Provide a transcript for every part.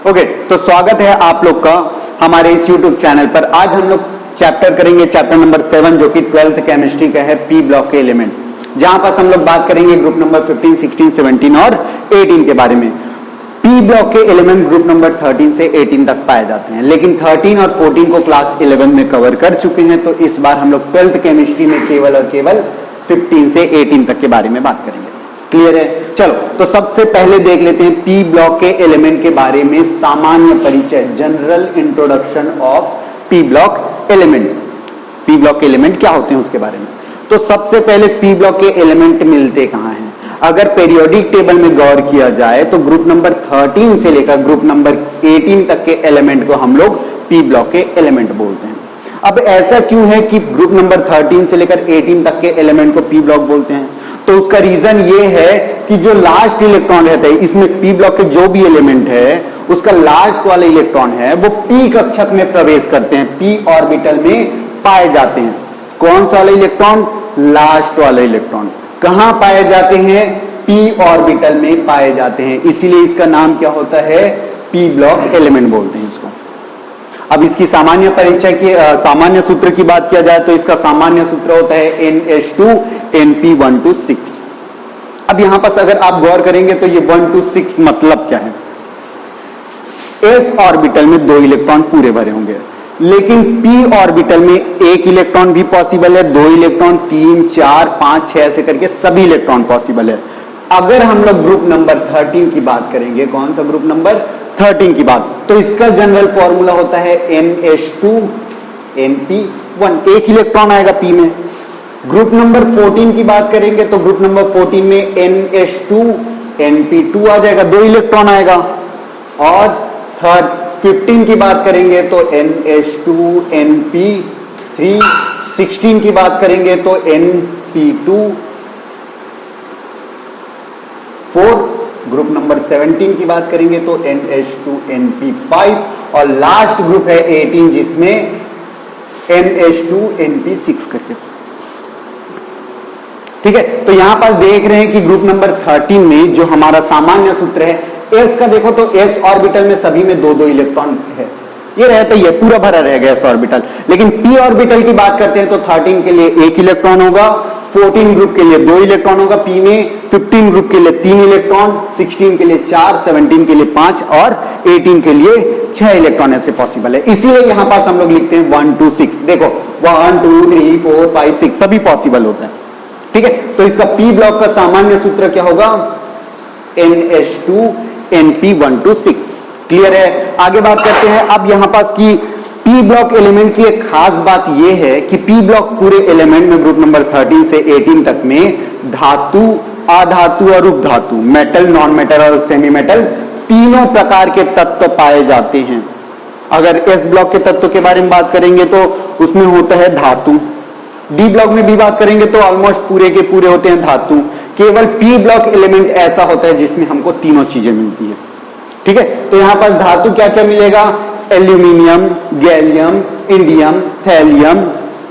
Okay, तो स्वागत है आप लोग का हमारे इस YouTube चैनल पर। आज हम लोग चैप्टर करेंगे चैप्टर नंबर 7 जो कि 12th केमिस्ट्री का है, पी ब्लॉक के एलिमेंट, जहां पर हम लोग बात करेंगे ग्रुप नंबर 15, 16, 17 और 18 के बारे में। पी ब्लॉक के एलिमेंट ग्रुप नंबर 13 से 18 तक पाए जाते हैं, लेकिन 13 और 14 को क्लास 11 में कवर कर चुके हैं, तो इस बार हम लोग 12th केमिस्ट्री में केवल और केवल 15 से 18 तक के बारे में बात करेंगे। क्लियर है? चलो, तो सबसे पहले देख लेते हैं पी ब्लॉक के एलिमेंट के बारे में सामान्य परिचय, general introduction of P block element. P block के एलिमेंट क्या होते हैं उसके बारे में। तो सबसे पहले पी ब्लॉक के एलिमेंट मिलते कहां हैं? अगर पीरियोडिक टेबल में गौर किया जाए तो ग्रुप नंबर 13 से लेकर ग्रुप नंबर 18 तक के एलिमेंट को हम लोग पी ब्लॉक के एलिमेंट बोलते हैं। अब ऐसा क्यों है कि ग्रुप नंबर 13 से लेकर 18 तक के एलिमेंट को पी ब्लॉक बोलते हैं? तो उसका रीजन ये है कि जो लास्ट इलेक्ट्रॉन रहता है इसमें, पी ब्लॉक के जो भी एलिमेंट है उसका लास्ट वाला इलेक्ट्रॉन है वो पी कक्षक में प्रवेश करते हैं, पी ऑर्बिटल में पाए जाते हैं। कौन सा वाला इलेक्ट्रॉन? लास्ट वाला इलेक्ट्रॉन। कहां पाए जाते हैं? पी ऑर्बिटल में पाए जाते हैं, इसीलिए इसका नाम क्या होता है? पी ब्लॉक एलिमेंट बोलते हैं इसको। अब इसकी सामान्य परिचय की सामान्य सूत्र की बात किया जाए तो इसका सामान्य सूत्र होता है NH2 NP126। अब यहां पर अगर आप गौर करेंगे तो ये 126 मतलब क्या है? एस ऑर्बिटल में 2 इलेक्ट्रॉन पूरे भरे होंगे, लेकिन पी ऑर्बिटल में 1 इलेक्ट्रॉन भी पॉसिबल है, 2 इलेक्ट्रॉन, 3, 4, 5, 6 ऐसे करके सभी इलेक्ट्रॉन पॉसिबल है। अगर हम लोग ग्रुप नंबर 13 की बात करेंगे, कौन सा ग्रुप नंबर 13 की बात, तो इसका जनरल फॉर्मूला होता है NH2 NP1, 1 इलेक्ट्रॉन आएगा पी में। ग्रुप नंबर 14 की बात करेंगे तो ग्रुप नंबर 14 में NH2 NP2 आ जाएगा, 2 इलेक्ट्रॉन आएगा। और 15 की बात करेंगे तो NH2 NP3, 16 की बात करेंगे तो NP2 4, ग्रुप नंबर 17 की बात करेंगे तो NH2 NP5 और लास्ट ग्रुप है 18 जिसमें NH2 NP6 करके। ठीक है, तो यहां पर देख रहे हैं कि ग्रुप नंबर 13 में जो हमारा सामान्य सूत्र है एस का, देखो तो एस ऑर्बिटल में सभी में 2-2 इलेक्ट्रॉन है, ये रहता ही है, पूरा भरा रहेगा एस ऑर्बिटल। लेकिन पी ऑर्बिटल की बात करते हैं तो 13 के लिए 1 इलेक्ट्रॉन होगा, 14 ग्रुप के लिए 2 इलेक्ट्रॉन होगा पी में, 15 ग्रुप के लिए 3 इलेक्ट्रॉन, 16 के लिए 4, 17 के लिए 5 और 18 के लिए 6 इलेक्ट्रॉन ऐसे पॉसिबल है। इसीलिए यहां पास हम लोग लिखते हैं 1 2 6। देखो 1 2 3 4 5 6 सभी पॉसिबल होता है। ठीक है, तो इसका पी ब्लॉक का सामान्य सूत्र क्या होगा? NH2 NP126। क्लियर है? आगे बात करते हैं। अब यहां पास की पी ब्लॉक एलिमेंट की एक खास बात यह है कि पी ब्लॉक पूरे एलिमेंट में ग्रुप नंबर 13 से 18 तक में धातु, अधातु और उपधातु, मेटल, नॉन मेटल और सेमी मेटल, तीनों प्रकार के तत्व पाए जाते हैं। अगर एस ब्लॉक के तत्व के बारे में बात करेंगे तो उसमें होता है धातु। डी ब्लॉक में भी बात करेंगे तो ऑलमोस्ट पूरे के पूरे होते हैं धातु। केवल पी ब्लॉक एलिमेंट ऐसा होता है जिसमें हमको तीनों चीजें मिलती है। ठीक है, तो यहां पास धातु क्या क्या मिलेगा? Aluminium, gallium, indium, thallium,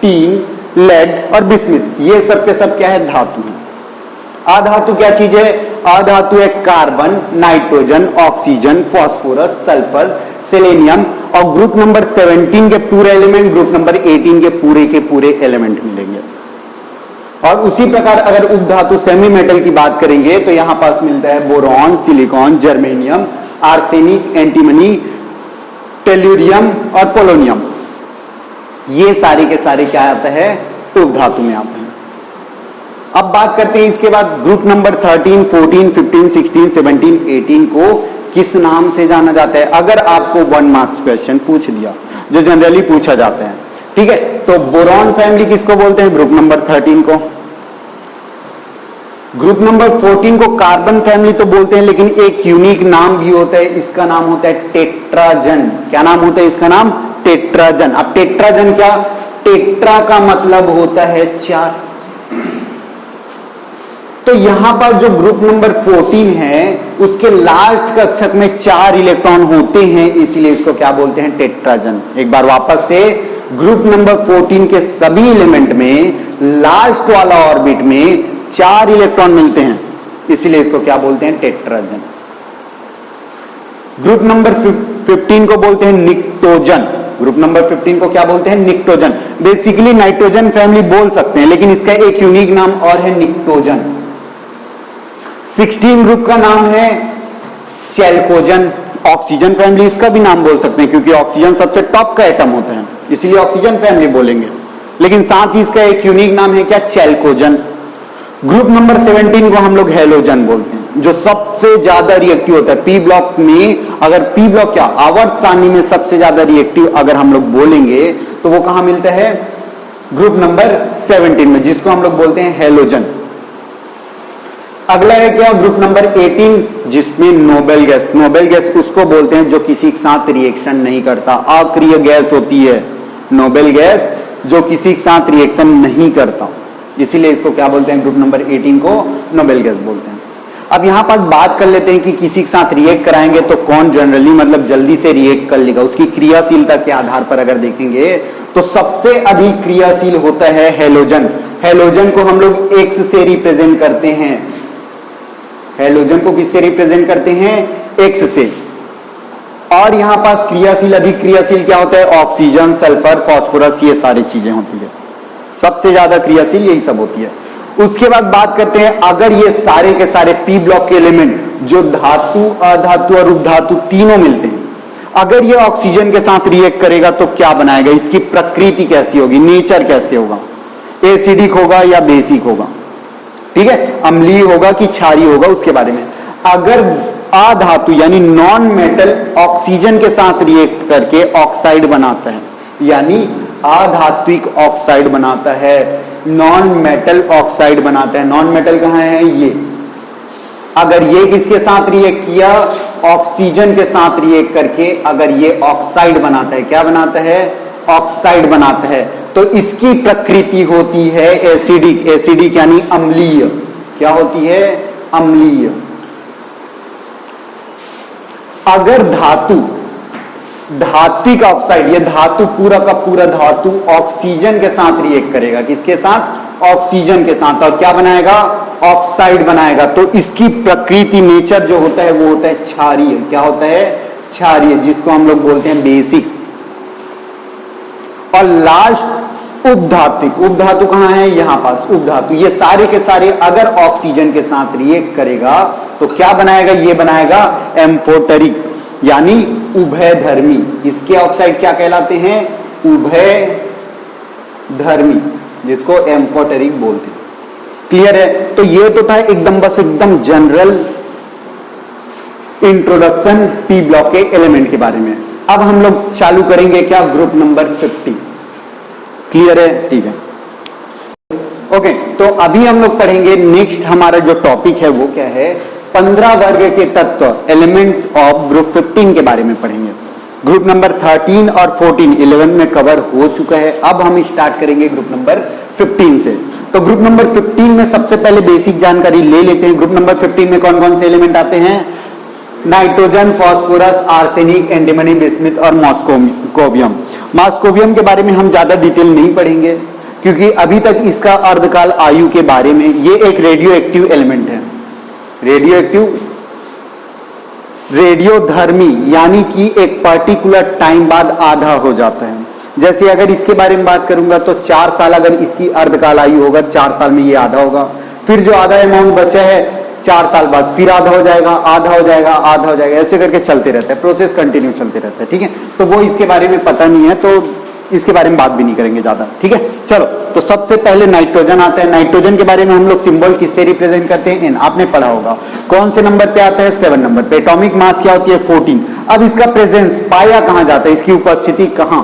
tin, lead और बिस्मिथ, ये सब के सब क्या है? धातु है। अधातु क्या चीज है? अधातु है carbon, nitrogen, oxygen, phosphorus, sulphur, selenium और ग्रुप नंबर 17 के पूरे एलिमेंट, ग्रुप नंबर 18 के पूरे एलिमेंट मिलेंगे। और उसी प्रकार अगर उपधातु सेमी मेटल की बात करेंगे तो यहां पास मिलता है boron, silicon, germanium, arsenic, antimony, tellurium और पोलोनियम, ये सारे के सारे क्या आता है? उपधातु में आते हैं। अब बात करते हैं इसके बाद ग्रुप नंबर 13, 14, 15, 16, 17, 18 को किस नाम से जाना जाता है? अगर आपको 1 मार्क्स क्वेश्चन पूछ दिया जो जनरली पूछा जाता है, ठीक है, तो बोरॉन फैमिली किसको बोलते हैं? ग्रुप नंबर 13 को। ग्रुप नंबर 14 को कार्बन फैमिली तो बोलते हैं, लेकिन एक यूनिक नाम भी होता है, इसका नाम होता है टेट्राजन। क्या नाम होता है इसका? नाम टेट्राजन। अब टेट्राजन क्या? टेट्रा का मतलब होता है 4। तो यहां पर जो ग्रुप नंबर 14 है उसके लास्ट कक्षक में 4 इलेक्ट्रॉन होते हैं, इसलिए इसको क्या बोलते हैं? टेट्राजन। एक बार वापस से, ग्रुप नंबर 14 के सभी एलिमेंट में लास्ट वाला ऑर्बिट में 4 इलेक्ट्रॉन मिलते हैं, इसलिए इसको क्या बोलते हैं? टेट्राजन। ग्रुप नंबर 15 को बोलते हैं निक्टोजन। ग्रुप नंबर 15 को क्या बोलते हैं? निक्टोजन। बेसिकली नाइट्रोजन फैमिली बोल सकते हैं, लेकिन इसका एक यूनिक नाम और है निक्टोजन। 16 ग्रुप का नाम है चैल्कोजन। ऑक्सीजन फैमिली इसका भी नाम बोल सकते हैं, क्योंकि ऑक्सीजन सबसे टॉप का एटम होता है, इसीलिए ऑक्सीजन फैमिली बोलेंगे। लेकिन साथ ही इसका एक यूनिक नाम है क्या? चैल्कोजन। ग्रुप नंबर 17 को हम लोग हैलोजन बोलते हैं, जो सबसे ज्यादा रिएक्टिव होता है पी ब्लॉक में। अगर पी ब्लॉक क्या आवर्त सारणी में सबसे ज्यादा रिएक्टिव अगर हम लोग बोलेंगे तो वो कहां मिलता है? ग्रुप नंबर 17 में, जिसको हम लोग बोलते हैं हैलोजन। अगला है क्या? ग्रुप नंबर 18, जिसमें नोबेल गैस। नोबेल गैस उसको बोलते हैं जो किसी के साथ रिएक्शन नहीं करता, अक्रिय गैस होती है नोबेल गैस, जो किसी के साथ रिएक्शन नहीं करता, इसीलिए इसको क्या बोलते हैं? ग्रुप नंबर 18 को नोबेल गैस बोलते हैं। अब यहां पर बात कर लेते हैं कि किसी के साथ रिएक्ट कराएंगे तो कौन जनरली मतलब जल्दी से रिएक्ट कर लेगा। उसकी क्रियाशीलता के आधार पर अगर देखेंगे तो सबसे अधिक क्रियाशील होता है हैलोजन। हैलोजन को हम लोग एक्स से रिप्रेजेंट करते हैं। हैलोजन को किससे रिप्रेजेंट करते हैं? एक्स से। और यहां पास क्रियाशील, अधिक क्रियाशील क्या होता है? ऑक्सीजन, सल्फर, फास्फोरस, ये सारी चीजें होती है। सबसे ज्यादा क्रियाशील यही सब होती है। उसके बाद बात करते हैं, अगर ये सारे के सारे पी ब्लॉक के एलिमेंट जो धातु, अधातु और उपधातु तीनों मिलते हैं, अगर ये ऑक्सीजन के साथ रिएक्ट करेगा तो क्या बनाएगा? इसकी प्रकृति कैसी होगी? नेचर कैसे होगा? एसिडिक होगा या बेसिक होगा? ठीक है, अम्लीय होगा कि क्षारीय होगा, उसके बारे में। अगर अधातु यानी नॉन मेटल ऑक्सीजन के साथ रिएक्ट करके ऑक्साइड बनाता है, यानी अधात्विक ऑक्साइड बनाता है, नॉन मेटल ऑक्साइड बनाता है। नॉन मेटल कहां है? ये। अगर ये किसके साथ रिएक्ट किया? ऑक्सीजन के साथ रिएक्ट करके अगर ये ऑक्साइड बनाता है, क्या बनाता है? ऑक्साइड बनाता है, तो इसकी प्रकृति होती है एसिडिक। एसिडिक यानी अम्लीय। क्या होती है? अम्लीय। अगर धातु, धात्विक ऑक्साइड, ये धातु पूरा का पूरा धातु ऑक्सीजन के साथ रिएक्ट करेगा, किसके साथ? ऑक्सीजन के साथ, और क्या बनाएगा? ऑक्साइड बनाएगा, तो इसकी प्रकृति, नेचर जो होता है वो होता है क्षारीय। क्या होता है? क्षारीय, जिसको हम लोग बोलते हैं बेसिक। और लास्ट उपधातु। उपधातु कहां है? यहां पास उपधातु। ये सारे के सारे अगर ऑक्सीजन के साथ रिएक्ट करेगा तो क्या बनाएगा? ये बनाएगा एम्फोटेरिक, यानी उभयधर्मी। इसके ऑक्साइड क्या कहलाते हैं? उभयधर्मी, जिसको एम्फोटेरिक बोलते हैं। क्लियर है? तो ये तो था एकदम, बस एकदम जनरल इंट्रोडक्शन पी ब्लॉक के एलिमेंट के बारे में। अब हम लोग चालू करेंगे क्या? Group number 50। क्लियर है? ठीक है, ओके। तो अभी हम लोग पढ़ेंगे, नेक्स्ट हमारा जो टॉपिक है वो क्या है? 15 वर्ग के तत्व, एलिमेंट ऑफ ग्रुप 15 के बारे में पढ़ेंगे। ग्रुप नंबर 13 और 14 11 में कवर हो चुका है। अब हम स्टार्ट करेंगे ग्रुप नंबर 15 से। तो ग्रुप नंबर 15 में सबसे पहले बेसिक जानकारी ले लेते हैं। ग्रुप नंबर 15 में कौन कौन से एलिमेंट आते हैं? Nitrogen, phosphorus, arsenic, antimony, bismuth और मॉस्कोवियम। मॉस्कोवियम के बारे में हम ज्यादा डिटेल नहीं पढ़ेंगे, क्योंकि अभी तक इसका अर्धकाल आयु के बारे में, ये एक रेडियो एक्टिव एलिमेंट है। रेडियो एक्टिव, रेडियोधर्मी, यानी कि एक पर्टिकुलर टाइम बाद आधा हो जाता है। जैसे अगर इसके बारे में बात करूंगा तो 4 साल अगर इसकी अर्धकाल आयु होगा, 4 साल में ये आधा होगा, फिर जो आधा अमाउंट बचा है 4 साल बाद फिर आधा हो जाएगा, आधा हो जाएगा, आधा हो जाएगा, ऐसे करके चलते रहता है, प्रोसेस कंटिन्यू चलते रहता है। ठीक है, तो वो इसके बारे में पता नहीं है, तो इसके बारे में बात भी नहीं करेंगे ज्यादा। ठीक है, चलो। तो सबसे पहले नाइट्रोजन आता है। नाइट्रोजन के बारे में हम लोग सिंबल किससे रिप्रेजेंट करते हैं? एन। आपने पढ़ा होगा। कौन से नंबर पे आता है? 7 नंबर पे। एटॉमिक मास क्या होती है? 14। अब इसका प्रेजेंस पाया कहां जाता है? इसकी उपस्थिति कहां?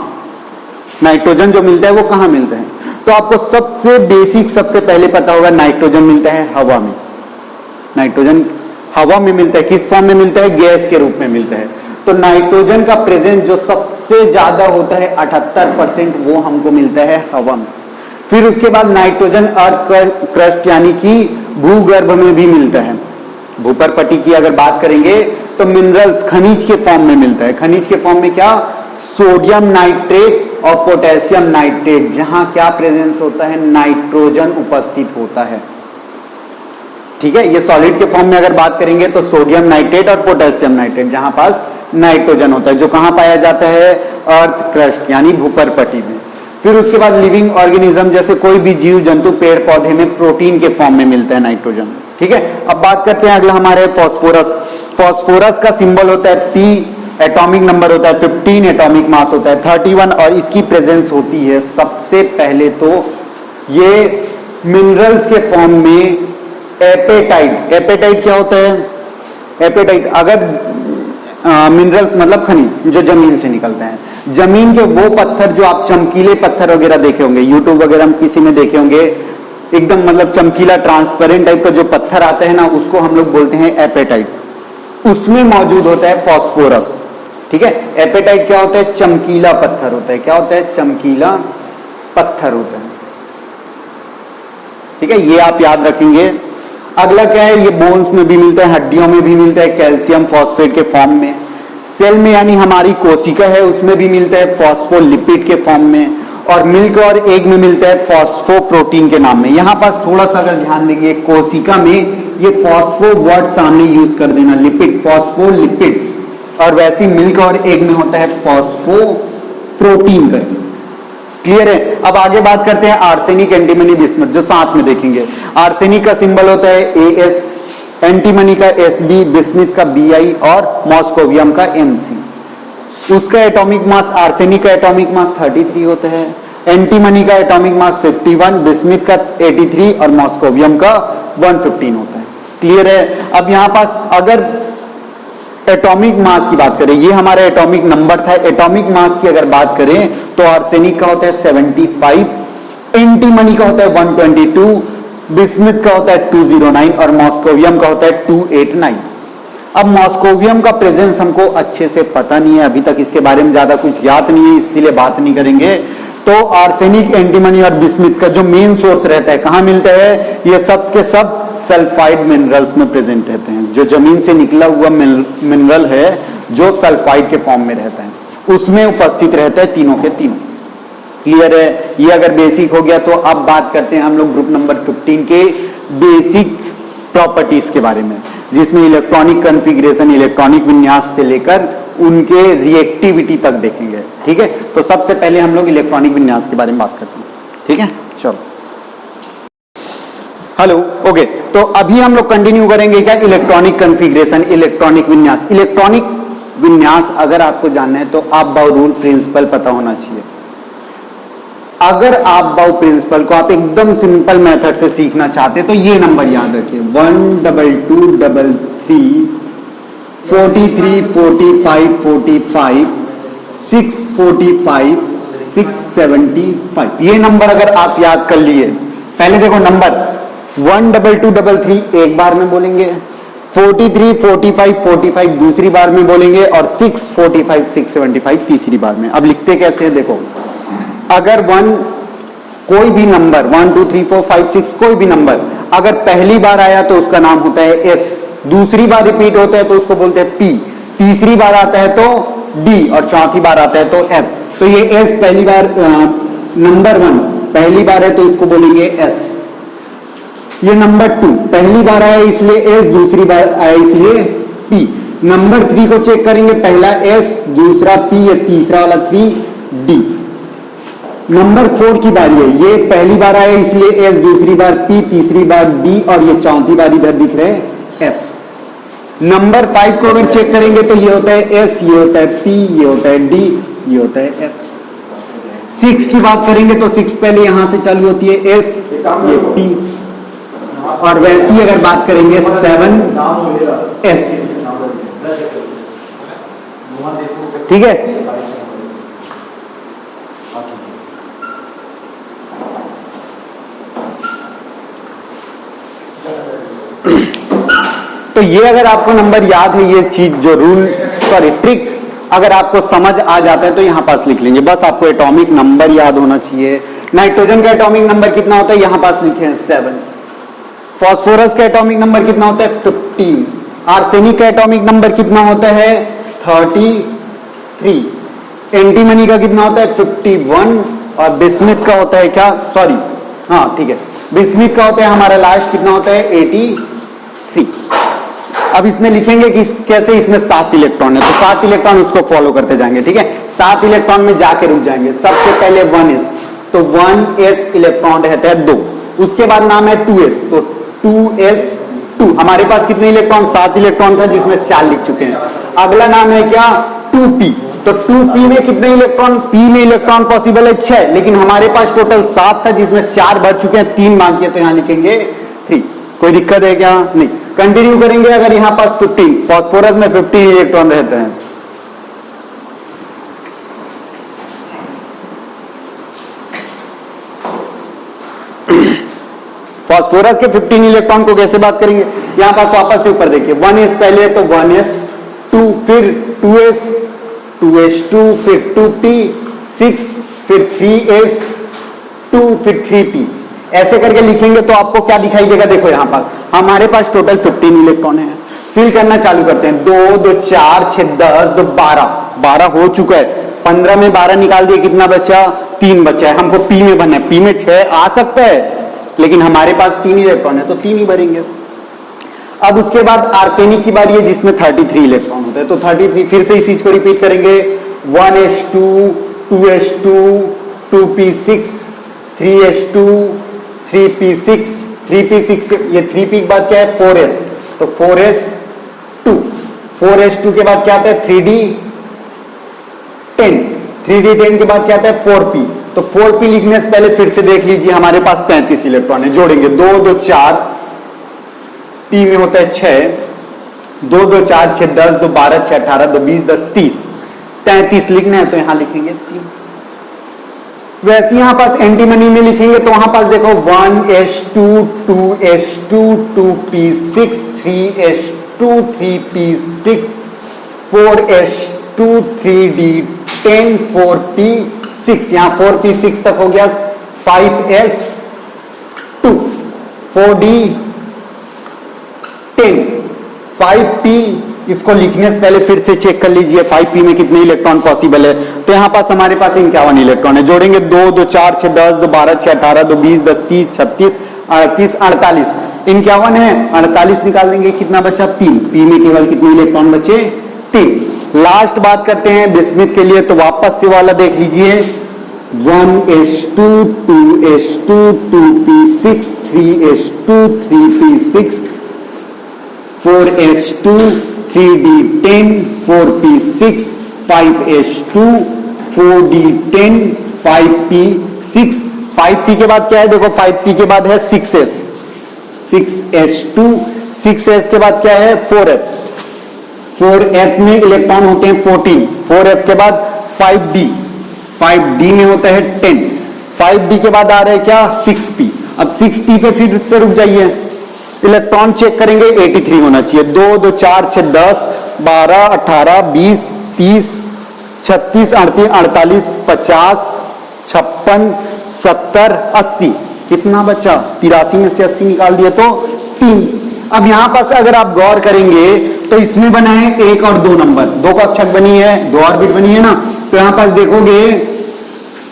नाइट्रोजन जो मिलता है वो कहां मिलता है? तो आपको सबसे बेसिक, सबसे पहले पता होगा, नाइट्रोजन मिलता है हवा में। नाइट्रोजन हवा में मिलता है। किस फॉर्म में मिलता है? गैस के रूप में मिलता है। तो नाइट्रोजन का प्रेजेंस जो सबसे ज्यादा होता है 78%, वो हमको मिलता है हवा में। फिर उसके बाद नाइट्रोजन अर्थ क्रस्ट यानी कि भूगर्भ में भी मिलता है। भूपरपट्टी की अगर बात करेंगे तो मिनरल्स, खनिज के फॉर्म में मिलता है। खनिज के फॉर्म में क्या? सोडियम नाइट्रेट और पोटेशियम नाइट्रेट, जहां क्या प्रेजेंस होता है? नाइट्रोजन उपस्थित होता है। ठीक है, ये सॉलिड के फॉर्म में अगर बात करेंगे तो सोडियम नाइट्रेट और पोटेशियम नाइट्रेट, जहां पास नाइट्रोजन होता है, जो कहां पाया जाता है? अर्थ क्रस्ट यानी भूपर्पटी में। फिर उसके बाद लिविंग ऑर्गेनिज्म जैसे कोई भी जीव जंतु पेड़ पौधे में प्रोटीन के फॉर्म में मिलता है नाइट्रोजन। ठीक है, अब बात करते हैं अगला हमारे फास्फोरस। फास्फोरस का सिंबल होता है P, एटॉमिक नंबर होता है 15, एटॉमिक मास होता है 31 और इसकी प्रेजेंस होती है सबसे पहले तो ये मिनरल्स के फॉर्म में एपेटाइट। एपेटाइट क्या होता है? एपेटाइट अगर मिनरल्स मतलब खनिज जो जमीन से निकलते हैं, जमीन के वो पत्थर जो आप चमकीले पत्थर वगैरह देखे होंगे, यूट्यूब वगैरह में किसी में देखे होंगे, एकदम मतलब चमकीला ट्रांसपेरेंट टाइप का जो पत्थर आता है ना, उसको हम लोग बोलते हैं एपेटाइट। उसमें मौजूद होता है फास्फोरस। ठीक है, एपेटाइट क्या होता है? चमकीला पत्थर होता है। क्या होता है? चमकीला पत्थर होता है। ठीक है, ये आप याद रखेंगे। अगला क्या है? ये बोन्स में भी मिलता है, हड्डियों में भी मिलता है, कैल्शियम फॉस्फेट के फॉर्म में। सेल में यानी हमारी कोशिका है उसमें भी मिलता है फॉस्फोलिपिड के फॉर्म में, और मिल्क और एग में मिलता है फॉस्फोप्रोटीन के नाम में। यहां पास थोड़ा सा अगर ध्यान देंगे, कोशिका में ये फॉस्फो वर्ड सामने यूज कर देना, लिपिड, फॉस्फोलिपिड, और वैसी मिल्क और एग में होता है फॉस्फोप्रोटीन करके। क्लियर है? अब आगे बात करते हैं आर्सेनिक, एंटीमनी, बिस्मथ, जो साथ में देखेंगे। आर्सेनिक का सिंबल होता है AS, एंटीमनी का SB, बिस्मथ का BI और मॉस्कोवियम का MC। उसका एटॉमिक मास, आर्सेनिक का एटॉमिक मास 33 होता है, एंटीमनी का एटॉमिक मास 51, बिस्मथ का 83 और मॉस्कोवियम का 115 होता है। क्लियर है? अब यहां पास अगर एटॉमिक मास की बात करें, ये हमारा एटॉमिक नंबर था, एटॉमिक मास की अगर बात करें तो आर्सेनिक का होता है 75, एंटीमनी का होता है 122, बिस्मथ का होता है 209 और मॉस्कोवियम का होता है 289। अब मॉस्कोवियम का प्रेजेंस हमको अच्छे से पता नहीं है, अभी तक इसके बारे में ज्यादा कुछ ज्ञात नहीं है, इसीलिए बात नहीं करेंगे। तो आर्सेनिक, एंटीमनी और बिस्मथ का जो मेन सोर्स रहता है, कहां मिलता है? ये सब के सब सल्फाइड मिनरल्स में प्रेजेंट रहते हैं। जो जमीन से निकला हुआ मिनरल है जो सल्फाइड के फॉर्म में रहता है, उसमें उपस्थित रहता है तीनों के तीनों। क्लियर है? ये अगर बेसिक हो गया तो अब बात करते हैं हम लोग ग्रुप नंबर 15 के बेसिक प्रॉपर्टीज के बारे में, जिसमें इलेक्ट्रॉनिक कॉन्फ़िगरेशन, इलेक्ट्रॉनिक विन्यास से लेकर उनके रिएक्टिविटी तक देखेंगे। ठीक है, तो सबसे पहले हम लोग इलेक्ट्रॉनिक विन्यास के बारे में बात करते हैं। ठीक है, चलो। हेलो, ओके, तो अभी हम लोग कंटिन्यू करेंगे क्या? इलेक्ट्रॉनिक कॉन्फ़िगरेशन, इलेक्ट्रॉनिक विन्यास। इलेक्ट्रॉनिक विन्यास अगर आपको जानना है तो आप बाउ रूल प्रिंसिपल पता होना चाहिए। अगर आप बाउ प्रिंसिपल को आप एकदम सिंपल मेथड से सीखना चाहते हैं तो ये नंबर याद रखिए, 1 2 2 3 3 43 45 45 6 45 6 75। ये नंबर अगर आप याद कर लिए, पहले देखो नंबर 1 2 2 3 एक बार में बोलेंगे, 43 45 45 दूसरी बार में बोलेंगे और 6 45 6 75 तीसरी बार में। अब लिखते कैसे हैं देखो, अगर कोई भी नंबर 1 2 3 4 5 6 कोई भी नंबर अगर पहली बार आया तो उसका नाम होता है S, दूसरी बार रिपीट होता है तो उसको बोलते हैं P, तीसरी बार आता है तो D और चौथी बार आता है तो F। तो ये S पहली बार, नंबर 1 पहली बार है तो इसको बोलेंगे S। ये नंबर 2 पहली बार आया इसलिए S, दूसरी बार आया इसलिए P। नंबर 3 को चेक करेंगे, पहला S दूसरा P, ये तीसरा वाला 3 D। नंबर 4 की बारी है, ये पहली बार आया इसलिए S, दूसरी बार P, तीसरी बार D और ये चौथी बार इधर दिख रहे हैं F। नंबर 5 को अगर चेक करेंगे तो ये होता है S, ये होता है P, ये होता है D, ये होता है F। 6 की बात करेंगे तो 6 पहले यहां से चालू होती है S, ये P, और वैसी अगर बात करेंगे 7 S। ठीक है, तो ये अगर आपको नंबर याद है, ये चीज जो रूल सॉरी ट्रिक अगर आपको समझ आ जाता है तो यहां पास लिख लेंगे। बस आपको एटॉमिक नंबर याद होना चाहिए। नाइट्रोजन का एटॉमिक नंबर कितना होता है, यहां पास लिखे हैं 7। फास्फोरस का एटॉमिक नंबर कितना होता है 15। आर्सेनिक का एटॉमिक नंबर कितना होता है 33। एंटीमनी का कितना होता है 51 और बिस्मथ का होता है क्या, सॉरी हाँ ठीक है, बिस्मथ का होता है हमारा लास्ट कितना होता है 83। अब इसमें लिखेंगे कि कैसे इसमें 7 इलेक्ट्रॉन है, तो 7 इलेक्ट्रॉन उसको फॉलो करते जाएंगे, ठीक है। 7 इलेक्ट्रॉन में जाके रुक जाएंगे। सबसे पहले 1s, तो 1s इलेक्ट्रॉन रहता है 2। उसके बाद नाम है 2s, तो 2s2। हमारे पास कितने इलेक्ट्रॉन? 7 इलेक्ट्रॉन था, जिसमें 4 लिख चुके हैं। अगला नाम है क्या? 2p, तो 2p में कितने इलेक्ट्रॉन? p में इलेक्ट्रॉन पॉसिबल है 6, लेकिन हमारे पास टोटल 7 था, जिसमें 4 बढ़ चुके हैं, 3 बाकी है, तो यहां लिखेंगे 3। कोई दिक्कत है क्या? नहीं। कंटिन्यू करेंगे। अगर यहां पास 15, फास्फोरस में 15 इलेक्ट्रॉन रहते हैं, फास्फोरस के 15 इलेक्ट्रॉन को कैसे बात करेंगे? यहां पास वापस से ऊपर देखिए, 1s पहले, तो 1s2, फिर 2s, 2s2, फिर 2p, 6, फिर 3s2, फिर 3p। ऐसे करके लिखेंगे तो आपको क्या दिखाई देगा? देखो यहां पास हमारे पास टोटल 15 इलेक्ट्रॉन है। फिल करना चालू करते हैं। 2, 2, 4, 6, 10, 2, 12, 12 हो चुका है। 15 में 12 निकाल दिए, कितना बचा? 3 बचा है। हमको पी में भरना है। पी में 6 आ सकता है, लेकिन हमारे पास 3 इलेक्ट्रॉन है, तो 3 ही भरेंगे। अब उसके बाद आर्सेनिक की बारी है, जिसमें 33 इलेक्ट्रॉन होते हैं, तो 33 फिर से इस चीज को रिपीट करेंगे। 1s2, 2s2, 2p6, 3s2, 3p6, 3p6 ये 3p के बाद क्या है? 4s, तो 4s2, 4s2 के बाद क्या आता है? 3d10, 3d10 के बाद क्या आता है? 4p, तो 4p लिखने से पहले फिर से देख लीजिए, हमारे पास 33 इलेक्ट्रॉन है। जोड़ेंगे 2, 2, 4, p में होता है 6, 2, 2, 4, 6, 10, 2, 12, 6, 18, 2, 20, 10, 30, 33 लिखना है, तो यहां लिखेंगे 3। वैसे यहां पास एंटीमनी में लिखेंगे, तो वहां पास देखो 1s2, 2s2, 2p6, 3s2, 3p6, 4s2, 3d10, 4p6, यहां 4p6 तक हो गया। 5s2, 4d10, 5p, इसको लिखने से पहले फिर से चेक कर लीजिए 5p में कितने इलेक्ट्रॉन पॉसिबल है। तो यहां पास हमारे पास 51 इलेक्ट्रॉन है। जोड़ेंगे 2, 2, 4, 6, 10, 2, 12, 6, 18, 2, 20, 10, 30, 36, 38, 48, 51 है। 48 निकाल देंगे, कितना बचा? 3। p में केवल कितने इलेक्ट्रॉन बचे? 3। लास्ट बात करते हैं बिस्मिथ के लिए, तो वापस से वाला देख लीजिए। 1s2, 2s2, 2p6, 3s2, 3p6, 4s2, 3d10, 4p6, 5s2, 4d10, 5p6, 5p के बाद क्या है? देखो 5p के बाद है 6s, 6s2, 6s के बाद क्या है? 4f, 4f में इलेक्ट्रॉन होते हैं 14, 4f के बाद 5d, 5d में होता है 10, 5d के बाद आ रहा है क्या? 6p। अब 6p पे फिर से रुक जाइए, इलेक्ट्रॉन चेक करेंगे, 83 होना चाहिए। 2, 2, 4, 6, 10, 12, 18, 20, 30, 36, 38, 48, 50, 56, 70, 80, कितना बचा? 83 में से 80 निकाल दिया तो 3। अब यहां पास अगर आप गौर करेंगे तो इसमें बना है 1 और 2 नंबर, 2 कक्षक बनी है, 2 ऑर्बिट बनी है ना, तो यहां पास देखोगे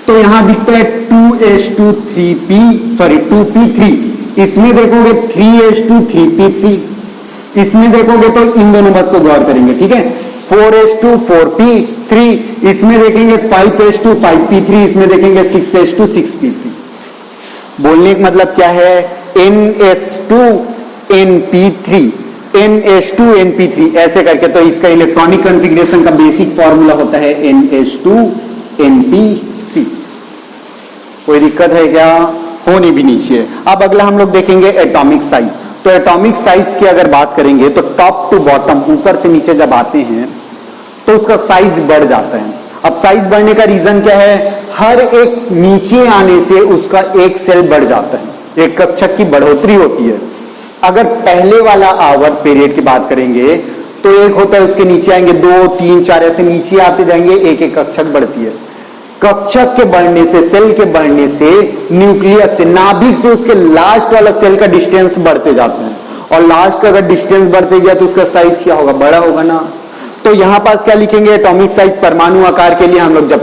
तो यहां दिखता है 2s2 3p, सॉरी 2p3, इसमें देखोगे 3s2 3p3, इसमें देखोगे तो इन 2 नंबर्स को गौर करेंगे, ठीक है। 4s2 4p3, इसमें देखेंगे 5s2 5p3, इसमें देखेंगे 6s2 6p3। बोलने का मतलब क्या है? ns2 np3, ns2 np3, ऐसे करके। तो इसका इलेक्ट्रॉनिक कॉन्फ़िगरेशन का बेसिक फॉर्मूला होता है ns2 np3। कोई दिक्कत है क्या? होनी भी नहीं चाहिए। अब अगला हम लोग देखेंगे एटॉमिक साइज। तो एटॉमिक साइज की अगर बात करेंगे तो टॉप टू बॉटम, ऊपर से नीचे जब आते हैं तो उसका साइज बढ़ जाता है। अब साइज बढ़ने का रीजन क्या है? हर एक नीचे आने से उसका एक सेल बढ़ जाता है, एक कक्षक की बढ़ोतरी होती है। अगर पहले वाला आवर्त पीरियड की बात करेंगे तो एक होता है, उसके नीचे आएंगे 2, 3, 4, ऐसे नीचे आते जाएंगे, एक एक कक्षक बढ़ती है। कक्षक के बढ़ने से, सेल के बढ़ने से, न्यूक्लियस से, नाभिक से उसके लास्ट वाला सेल का डिस्टेंस बढ़ते जाते हैं, और लास्ट का अगर डिस्टेंस बढ़ते गया तो उसका साइज क्या होगा? बड़ा होगा ना। तो यहां पास क्या लिखेंगे? एटॉमिक साइज परमाणु आकार के लिए हम लोग जब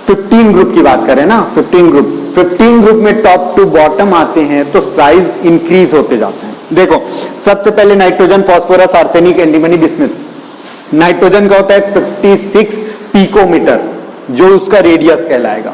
15 ग्रुप की बात करें ना, 15 ग्रुप में टॉप टू बॉटम आते हैं तो साइज इंक्रीज होते जाते हैं। देखो सबसे पहले nitrogen, phosphorus, arsenic, antimony, bismuth. Nitrogen का होता है 56 पिकोमीटर जो उसका रेडियस कहलाएगा।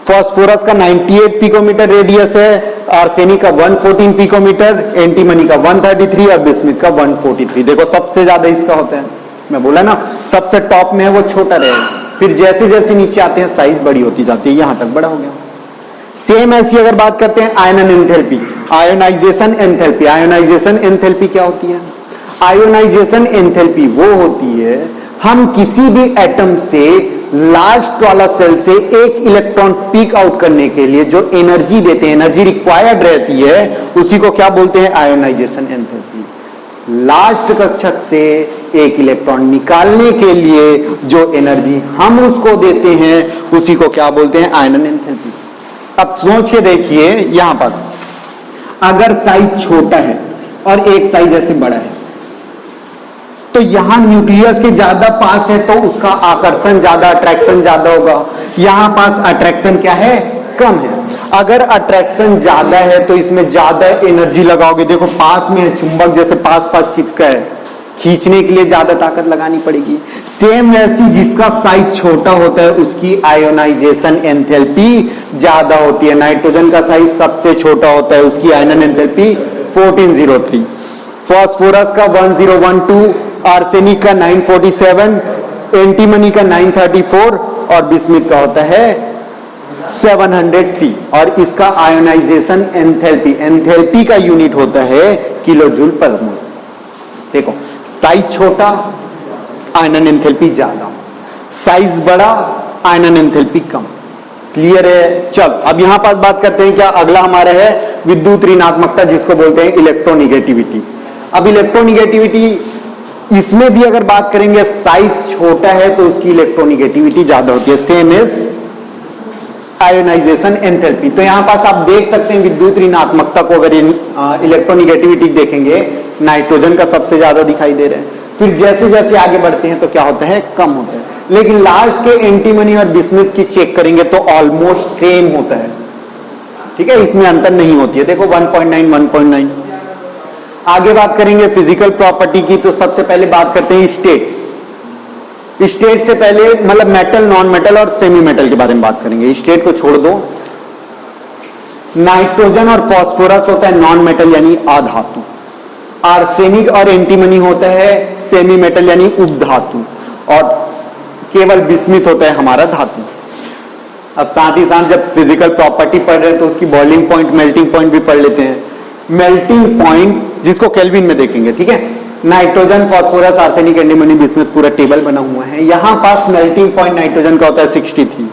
फास्फोरस का 98 पिकोमीटर रेडियस है, आर्सेनिक का 114 पिकोमीटर, एंटीमनी का 133 और बिस्मिथ का 143। देखो सबसे ज्यादा इसका होता है, मैं बोला ना सबसे टॉप में है वो छोटा रहेगा, फिर जैसे जैसे नीचे आते हैं साइज बड़ी होती जाती है, यहां तक बड़ा हो गया। सेम ऐसी अगर बात करते हैं ion enthalpy, ionisation enthalpy. Ionisation enthalpy क्या होती है? आयोनाइजेशन एंथैल्पी वो होती है हम किसी भी एटम से लास्ट वाला सेल से एक इलेक्ट्रॉन पिक आउट करने के लिए जो एनर्जी देते हैं, एनर्जी रिक्वायर्ड रहती है, उसी को क्या बोलते हैं? Ionisation enthalpy. लास्ट कक्षक से एक इलेक्ट्रॉन निकालने के लिए जो एनर्जी हम उसको देते हैं उसी को क्या बोलते हैं? Ion enthalpy. अब सोच के देखिए, यहां पर अगर साइज छोटा है और एक साइज ऐसे बड़ा है तो यहां न्यूक्लियस के ज्यादा पास है तो उसका आकर्षण ज्यादा, अट्रैक्शन ज्यादा होगा। यहां पास अट्रैक्शन क्या है? कम है। अगर अट्रैक्शन ज्यादा है तो इसमें ज्यादा एनर्जी लगाओगे। देखो पास में है, चुंबक जैसे पास पास चिपका है, खींचने के लिए ज्यादा ताकत लगानी पड़ेगी। सेम वैसी जिसका साइज छोटा होता है उसकी आयोनाइजेशन एंथैल्पी ज्यादा होती है। नाइट्रोजन का साइज सबसे छोटा होता है, उसकी आयनन एंथैल्पी 1403, फास्फोरस का 1012, आर्सेनिक का 947, एंटीमनी का 934 और बिस्मिथ का होता है 703। और इसका आयोनाइजेशन एंथैल्पी, एंथैल्पी का यूनिट होता है किलो जूल पर मोल। देखो साइज छोटा, आयनन एंथैल्पी ज्यादा, साइज बड़ा, आयनन एंथैल्पी कम। क्लियर है? चल अब यहां पास बात करते हैं क्या, अगला हमारा है विद्युत ऋणात्मकता, जिसको बोलते हैं इलेक्ट्रोनिगेटिविटी। अब इलेक्ट्रोनिगेटिविटी इसमें भी अगर बात करेंगे, साइज छोटा है तो उसकी इलेक्ट्रोनिगेटिविटी ज्यादा होती है, सेम एज आयोनाइजेशन एंथैल्पी। तो यहां पास आप देख सकते हैं विद्युत ऋणात्मकता को, अगर इलेक्ट्रोनिगेटिविटी देखेंगे नाइट्रोजन का सबसे ज्यादा दिखाई दे रहा है, फिर जैसे जैसे आगे बढ़ते हैं तो क्या होता है? कम होता है। लेकिन लास्ट के एंटीमनी और बिस्मिथ की चेक करेंगे तो ऑलमोस्ट सेम होता है। ठीक है, इसमें अंतर नहीं होती है। देखो 1.9 1.9। आगे बात करेंगे फिजिकल प्रॉपर्टी की, तो सबसे पहले बात करते हैं स्टेट। स्टेट से पहले मतलब मेटल, नॉन मेटल और सेमी मेटल के बारे में बात करेंगे। स्टेट को छोड़ दो। नाइट्रोजन और फास्फोरस होता है नॉन मेटल यानी अधातु, आर्सेनिक और एंटीमनी होता है सेमी मेटल यानी उपधातु, और केवल बिस्मिथ होता है हमारा धातु। अब साथ ही साथ जब फिजिकल प्रॉपर्टी पढ़ रहे हैं तो उसकी बॉइलिंग पॉइंट, मेल्टिंग पॉइंट भी पढ़ लेते हैं। मेल्टिंग पॉइंट जिसको केल्विन में देखेंगे, ठीक है। Nitrogen, phosphorus, arsenic, antimony, bismuth पूरा टेबल बना हुआ है। यहां पास मेल्टिंग पॉइंट नाइट्रोजन का होता है 63,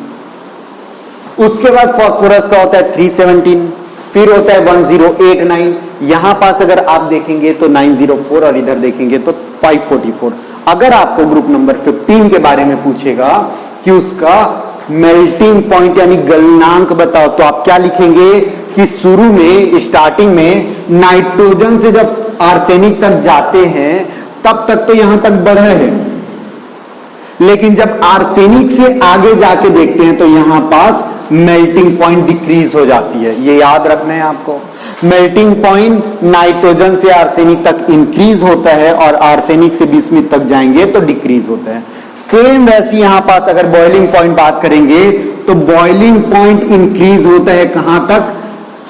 उसके बाद फास्फोरस का होता है 317, फिर होता है 1089। यहां पास अगर आप देखेंगे तो 904 और इधर देखेंगे तो 544। अगर आपको ग्रुप नंबर 15 के बारे में पूछेगा कि उसका मेल्टिंग पॉइंट यानी गलनांक बताओ, तो आप क्या लिखेंगे कि शुरू में स्टार्टिंग में नाइट्रोजन से जब आर्सेनिक तक जाते हैं तब तक तो यहां तक बढ़ा है, लेकिन जब आर्सेनिक से आगे जाके देखते हैं तो यहां पास मेल्टिंग पॉइंट डिक्रीज हो जाती है। ये याद रखना है आपको। मेल्टिंग पॉइंट नाइट्रोजन से आर्सेनिक तक इंक्रीज होता है और आर्सेनिक से बिस्मिथ तक जाएंगे तो डिक्रीज होता है। सेम वैसी यहां पास अगर बॉइलिंग पॉइंट बात करेंगे तो बॉइलिंग पॉइंट इंक्रीज होता है कहां तक?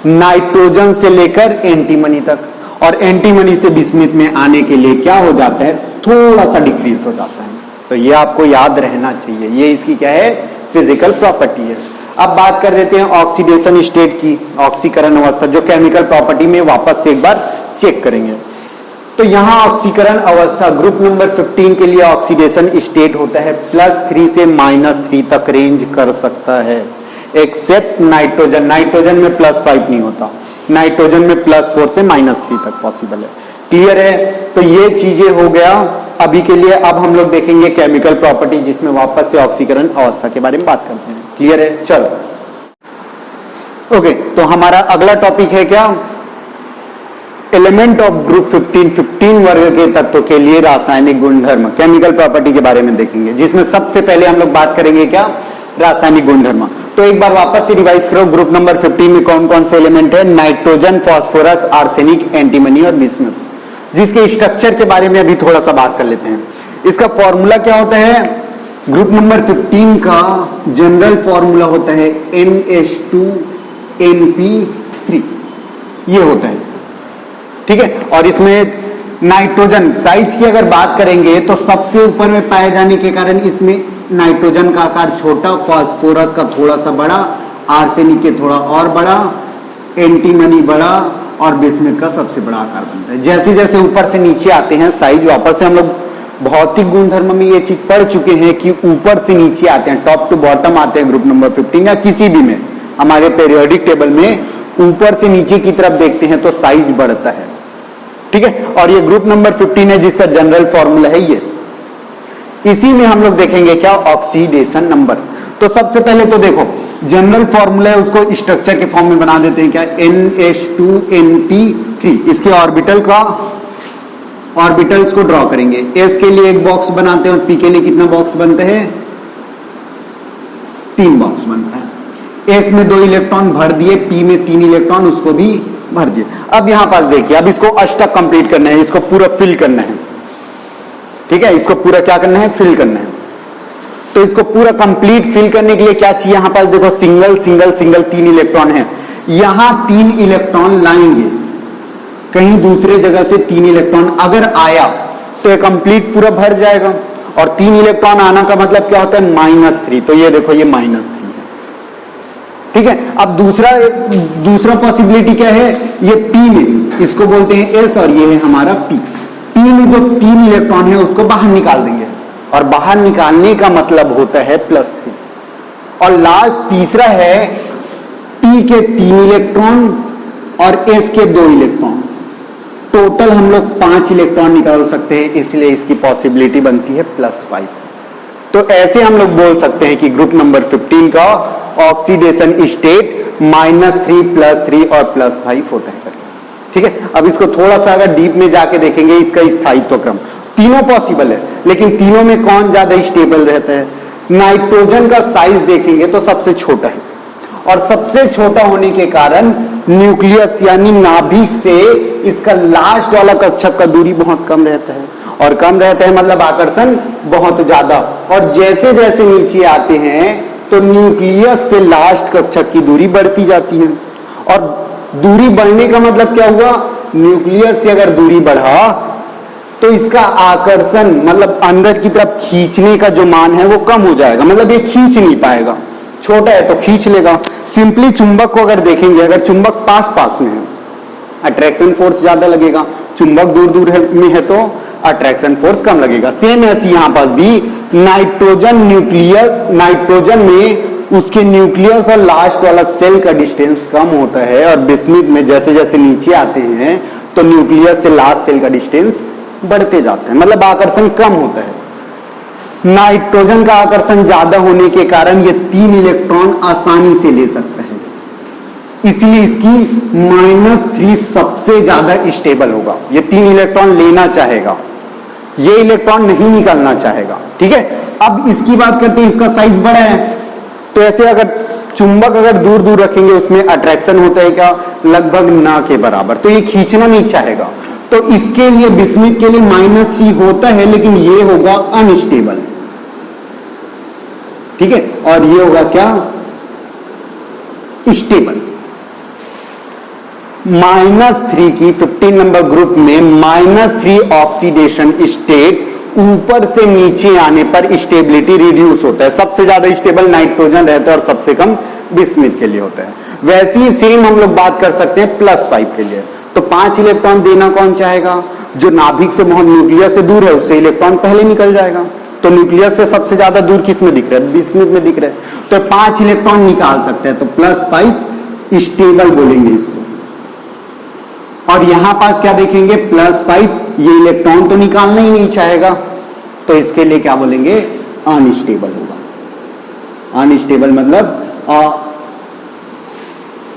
नाइट्रोजन से लेकर एंटीमनी तक, और एंटीमनी से बिस्मिथ में आने के लिए क्या हो जाता है? थोड़ा सा डिक्रीज हो जाता है। तो ये आपको याद रहना चाहिए, ये इसकी क्या है? फिजिकल प्रॉपर्टी है। अब बात कर देते हैं ऑक्सीडेशन स्टेट की, ऑक्सीकरण अवस्था, जो केमिकल प्रॉपर्टी में वापस से एक बार चेक करेंगे। तो यहां ऑक्सीकरण अवस्था ग्रुप नंबर 15 के लिए ऑक्सीडेशन स्टेट होता है +3 से -3 तक रेंज कर सकता है, एक्सेप्ट नाइट्रोजन। नाइट्रोजन में +5 नहीं होता, नाइट्रोजन में +4 से -3 तक पॉसिबल है। क्लियर है? तो ये चीजें हो गया अभी के लिए। अब हम लोग देखेंगे केमिकल प्रॉपर्टी, जिसमें वापस से ऑक्सीकरण अवस्था के बारे में बात करते हैं। क्लियर है? चलो ओके, तो हमारा अगला टॉपिक है क्या? एलिमेंट ऑफ ग्रुप 15 वर्ग के तत्वों के लिए रासायनिक गुणधर्म, केमिकल प्रॉपर्टी के बारे में देखेंगे, जिसमें सबसे पहले हम लोग बात करेंगे क्या? रासायनिक गुणधर्म। तो एक बार वापस से रिवाइज करो, ग्रुप नंबर 15 में कौन कौन से एलिमेंट है? नाइट्रोजन, फास्फोरस, आर्सेनिक, एंटीमनी और बिस्मुथ, जिसके स्ट्रक्चर के बारे में अभी थोड़ा सा बात कर लेते हैं। इसका फॉर्मूला क्या होता है? ग्रुप नंबर 15 का जनरल फॉर्मूला होता है NH2NP3, ये होता है, ठीक है। और इसमें नाइट्रोजन साइज की अगर बात करेंगे तो सबसे ऊपर में पाए जाने के कारण इसमें नाइट्रोजन का आकार छोटा, फास्फोरस का थोड़ा सा बड़ा, आर्सेनिक के थोड़ा और बड़ा, एंटीमनी बड़ा और बिस्मुथ का सबसे बड़ा आकार बनता है। जैसे जैसे ऊपर से नीचे आते हैं साइज, वापस से हम लोग भौतिक गुणधर्म में ये चीज पढ़ चुके हैं कि ऊपर से नीचे आते हैं, टॉप टू बॉटम आते हैं ग्रुप नंबर 15 या किसी भी में हमारे पीरियोडिक टेबल में ऊपर से नीचे की तरफ देखते हैं तो साइज बढ़ता है, ठीक है। और ये ग्रुप नंबर 15 है जिसका जनरल फॉर्मूला है ये। इसी में हम लोग देखेंगे क्या? Oxidation number. तो सबसे पहले तो देखो जनरल फॉर्मूला है, उसको स्ट्रक्चर के फॉर्म में बना देते हैं क्या? NH2NP3। इसके ऑर्बिटल्स को ड्रॉ करेंगे। S के लिए एक बॉक्स बनाते हैं और P के लिए कितना बॉक्स बनते हैं? 3 बॉक्स बनता है। S में 2 इलेक्ट्रॉन भर दिए, P में 3 इलेक्ट्रॉन उसको भी भर दिए। अब यहां पास देखिए, अब इसको अष्टक कंप्लीट करना है, इसको पूरा फिल करना है, ठीक है। इसको पूरा क्या करना है? फिल करना है। तो इसको पूरा कंप्लीट फिल करने के लिए क्या चाहिए? यहां पास देखो सिंगल सिंगल सिंगल 3 इलेक्ट्रॉन है, यहां 3 इलेक्ट्रॉन लाएंगे, कहीं दूसरे जगह से 3 इलेक्ट्रॉन अगर आया तो ये कंप्लीट पूरा भर जाएगा। और 3 इलेक्ट्रॉन आना का मतलब क्या होता है? -3। तो ये देखो ये -3 है, ठीक है। अब दूसरा पॉसिबिलिटी क्या है? ये P में, इसको बोलते हैं S और ये है हमारा P। P में जो 3 इलेक्ट्रॉन है उसको बाहर निकाल देंगे, और बाहर निकालने का मतलब होता है +3। और लास्ट तीसरा है P के 3 इलेक्ट्रॉन और S के 2 इलेक्ट्रॉन, टोटल हम लोग 5 इलेक्ट्रॉन निकाल सकते हैं, इसलिए इसकी पॉसिबिलिटी बनती है +5। तो ऐसे हम लोग बोल सकते हैं कि ग्रुप नंबर 15 का ऑक्सीडेशन स्टेट -3 +3 और +5 होता है, ठीक है। अब इसको थोड़ा सा अगर डीप में जाके देखेंगे, इसका स्थायित्व क्रम तीनों पॉसिबल है, लेकिन तीनों में कौन ज्यादा स्टेबल रहता है? नाइट्रोजन का साइज देखेंगे तो सबसे छोटा है, और सबसे छोटा होने के कारण न्यूक्लियस यानी नाभिक से इसका लास्ट वाला कक्षक का दूरी बहुत कम रहता है, और कम रहता है मतलब आकर्षण बहुत ज्यादा। और जैसे जैसे नीचे आते हैं तो न्यूक्लियस से लास्ट कक्षक की दूरी बढ़ती जाती है, और दूरी बढ़ने का मतलब क्या हुआ? न्यूक्लियस से अगर दूरी बढ़ा तो इसका आकर्षण मतलब अंदर की तरफ खींचने का जो मान है वो कम हो जाएगा, मतलब ये खींच नहीं पाएगा। छोटा है तो खींच लेगा। सिंपली चुंबक को अगर देखेंगे, अगर चुंबक पास पास में है अट्रैक्शन फोर्स ज्यादा लगेगा, चुंबक दूर दूर में है तो अट्रैक्शन फोर्स कम लगेगा। सेम ऐसी यहां पर भी नाइट्रोजन में उसके न्यूक्लियस और लास्ट वाला सेल का डिस्टेंस कम होता है, और बिस्मुथ में जैसे जैसे नीचे आते हैं तो न्यूक्लियस से लास्ट सेल का डिस्टेंस बढ़ते जाते हैं, मतलब आकर्षण कम होता है। नाइट्रोजन का आकर्षण ज्यादा होने के कारण ये 3 इलेक्ट्रॉन आसानी से ले सकता है, इसलिए इसकी -3 सबसे ज्यादा स्टेबल होगा। ये 3 इलेक्ट्रॉन लेना चाहेगा, ये इलेक्ट्रॉन नहीं निकालना चाहेगा, ठीक है। अब इसकी बात करते हैं, इसका साइज बड़ा है, तो ऐसे अगर चुंबक अगर दूर दूर रखेंगे उसमें अट्रैक्शन होता है क्या? लगभग ना के बराबर, तो ये खींचना नहीं चाहेगा। तो इसके लिए बिस्मुथ के लिए -3 होता है, लेकिन ये होगा अनस्टेबल, ठीक है। और ये होगा क्या? स्टेबल। -3 की 15 नंबर ग्रुप में -3 ऑक्सीडेशन स्टेट ऊपर से नीचे आने पर स्टेबिलिटी रिड्यूस होता है। सबसे ज्यादा स्टेबल नाइट्रोजन रहता है और सबसे कम बिस्मुथ के लिए होता है। वैसे ही सेम हम लोग बात कर सकते हैं +5 के लिए। तो 5 इलेक्ट्रॉन देना कौन चाहेगा? जो नाभिक से बहुत न्यूक्लियस से दूर है उससे इलेक्ट्रॉन पहले निकल जाएगा। तो न्यूक्लियस से सबसे ज्यादा दूर किस में दिख रहा है? बिस्मुथ में दिख रहा है, तो 5 इलेक्ट्रॉन निकाल सकते हैं, तो +5 स्टेबल बोलेंगे इसको। और यहां पास क्या देखेंगे? +5 ये इलेक्ट्रॉन तो निकालना ही नहीं चाहेगा, तो इसके लिए क्या बोलेंगे? अनस्टेबल होगा। अनस्टेबल मतलब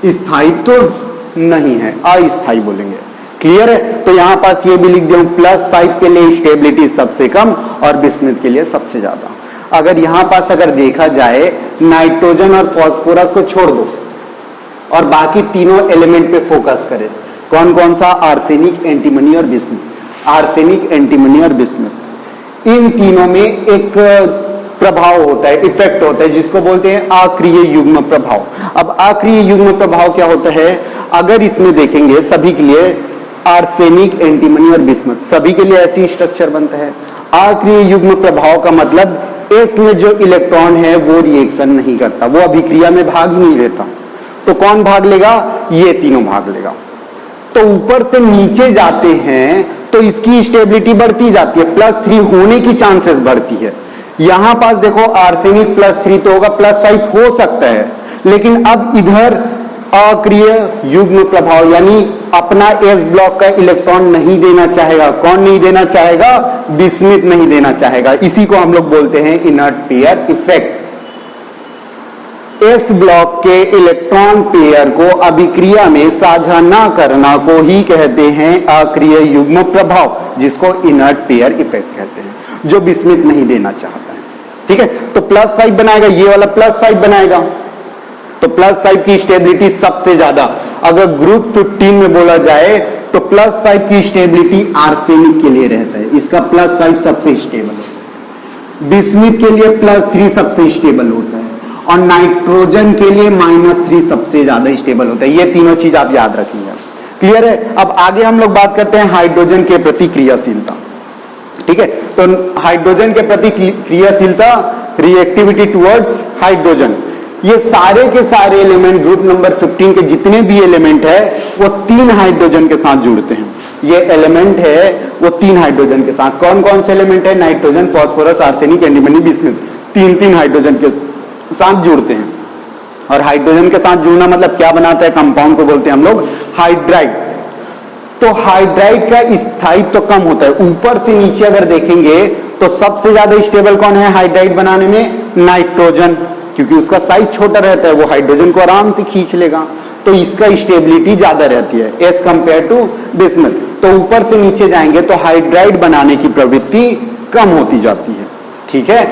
स्थायित्व तो नहीं है, अस्थायी बोलेंगे। क्लियर है? तो यहां पास ये भी लिख दिया हूं, +5 के लिए स्टेबिलिटी सबसे कम और बिस्मुथ के लिए सबसे ज्यादा। अगर यहां पास अगर देखा जाए नाइट्रोजन और फास्फोरस को छोड़ दो और बाकी तीनों एलिमेंट पे फोकस करें, कौन कौन सा? आर्सेनिक, एंटीमनी और बिस्मुथ। आर्सेनिक, एंटीमनी और बिस्मुथ, इन तीनों में एक प्रभाव होता है, इफेक्ट होता है, जिसको बोलते हैं अक्रिय युग्म प्रभाव। अब अक्रिय युग्म प्रभाव क्या होता है? अगर इसमें देखेंगे सभी के लिए आर्सेनिक, एंटीमनी और बिस्मुथ, सभी के लिए ऐसी स्ट्रक्चर बनता है। अक्रिय युग्म प्रभाव का मतलब एस में जो इलेक्ट्रॉन है वो रिएक्शन नहीं करता, वो अभिक्रिया में भाग ही नहीं लेता। तो कौन भाग लेगा? ये तीनों भाग लेगा। तो ऊपर से नीचे जाते हैं तो इसकी स्टेबिलिटी बढ़ती जाती है, +3 होने की चांसेस बढ़ती है। यहां पास देखो आर्सेनिक +3 तो होगा, +5 हो सकता है, लेकिन अब इधर अक्रिय युग्म प्रभाव यानी अपना एस ब्लॉक का इलेक्ट्रॉन नहीं देना चाहेगा। कौन नहीं देना चाहेगा? बिस्मुथ नहीं देना चाहेगा। इसी को हम लोग बोलते हैं inert pair effect. S block के इलेक्ट्रॉन पेयर को अभिक्रिया में साझा ना करना को ही कहते हैं अक्रिय युग्म प्रभाव, जिसको इनर्ट पेयर इफेक्ट कहते हैं, जो बिस्मुथ नहीं देना चाहता है। ठीक है, तो +5 बनाएगा, ये वाला +5 बनाएगा, तो +5 की स्टेबिलिटी सबसे ज्यादा। अगर ग्रुप 15 में बोला जाए तो +5 की स्टेबिलिटी आर्सेनिक के लिए रहता है, इसका +5 सबसे स्टेबल होता है। बिस्मुथ के लिए +3 सबसे स्टेबल होता है और नाइट्रोजन के लिए -3 सबसे ज्यादा स्टेबल होता है। ये तीनों चीज आप याद रखिएगा। क्लियर है? अब आगे हम लोग बात करते हैं हाइड्रोजन के प्रति क्रियाशीलता। ठीक है, तो हाइड्रोजन के प्रति क्रियाशीलता, रिएक्टिविटी टुवर्ड्स हाइड्रोजन, ये सारे के सारे एलिमेंट ग्रुप नंबर 15 के जितने भी एलिमेंट है वो 3 हाइड्रोजन के साथ जुड़ते हैं। ये एलिमेंट है वो 3 हाइड्रोजन के साथ। कौन कौन से एलिमेंट है? Nitrogen, phosphorus, arsenic, antimony, bismuth, 3 hydrogen के साथ जुड़ते हैं। और हाइड्रोजन के साथ जुड़ना मतलब क्या बनाता है? कंपाउंड को बोलते हैं हम लोग हाइड्राइड। तो हाइड्राइड का स्थायित्व तो कम होता है। ऊपर से नीचे अगर देखेंगे तो सबसे ज्यादा स्टेबल कौन है हाइड्राइड बनाने में? नाइट्रोजन, क्योंकि उसका साइज छोटा रहता है, वो हाइड्रोजन को आराम से खींच लेगा, तो इसका स्टेबिलिटी ज्यादा रहती है एज कंपेयर टू बिस्मुथ। तो ऊपर से नीचे जाएंगे तो हाइड्राइड बनाने की प्रवृत्ति कम होती जाती है। ठीक है,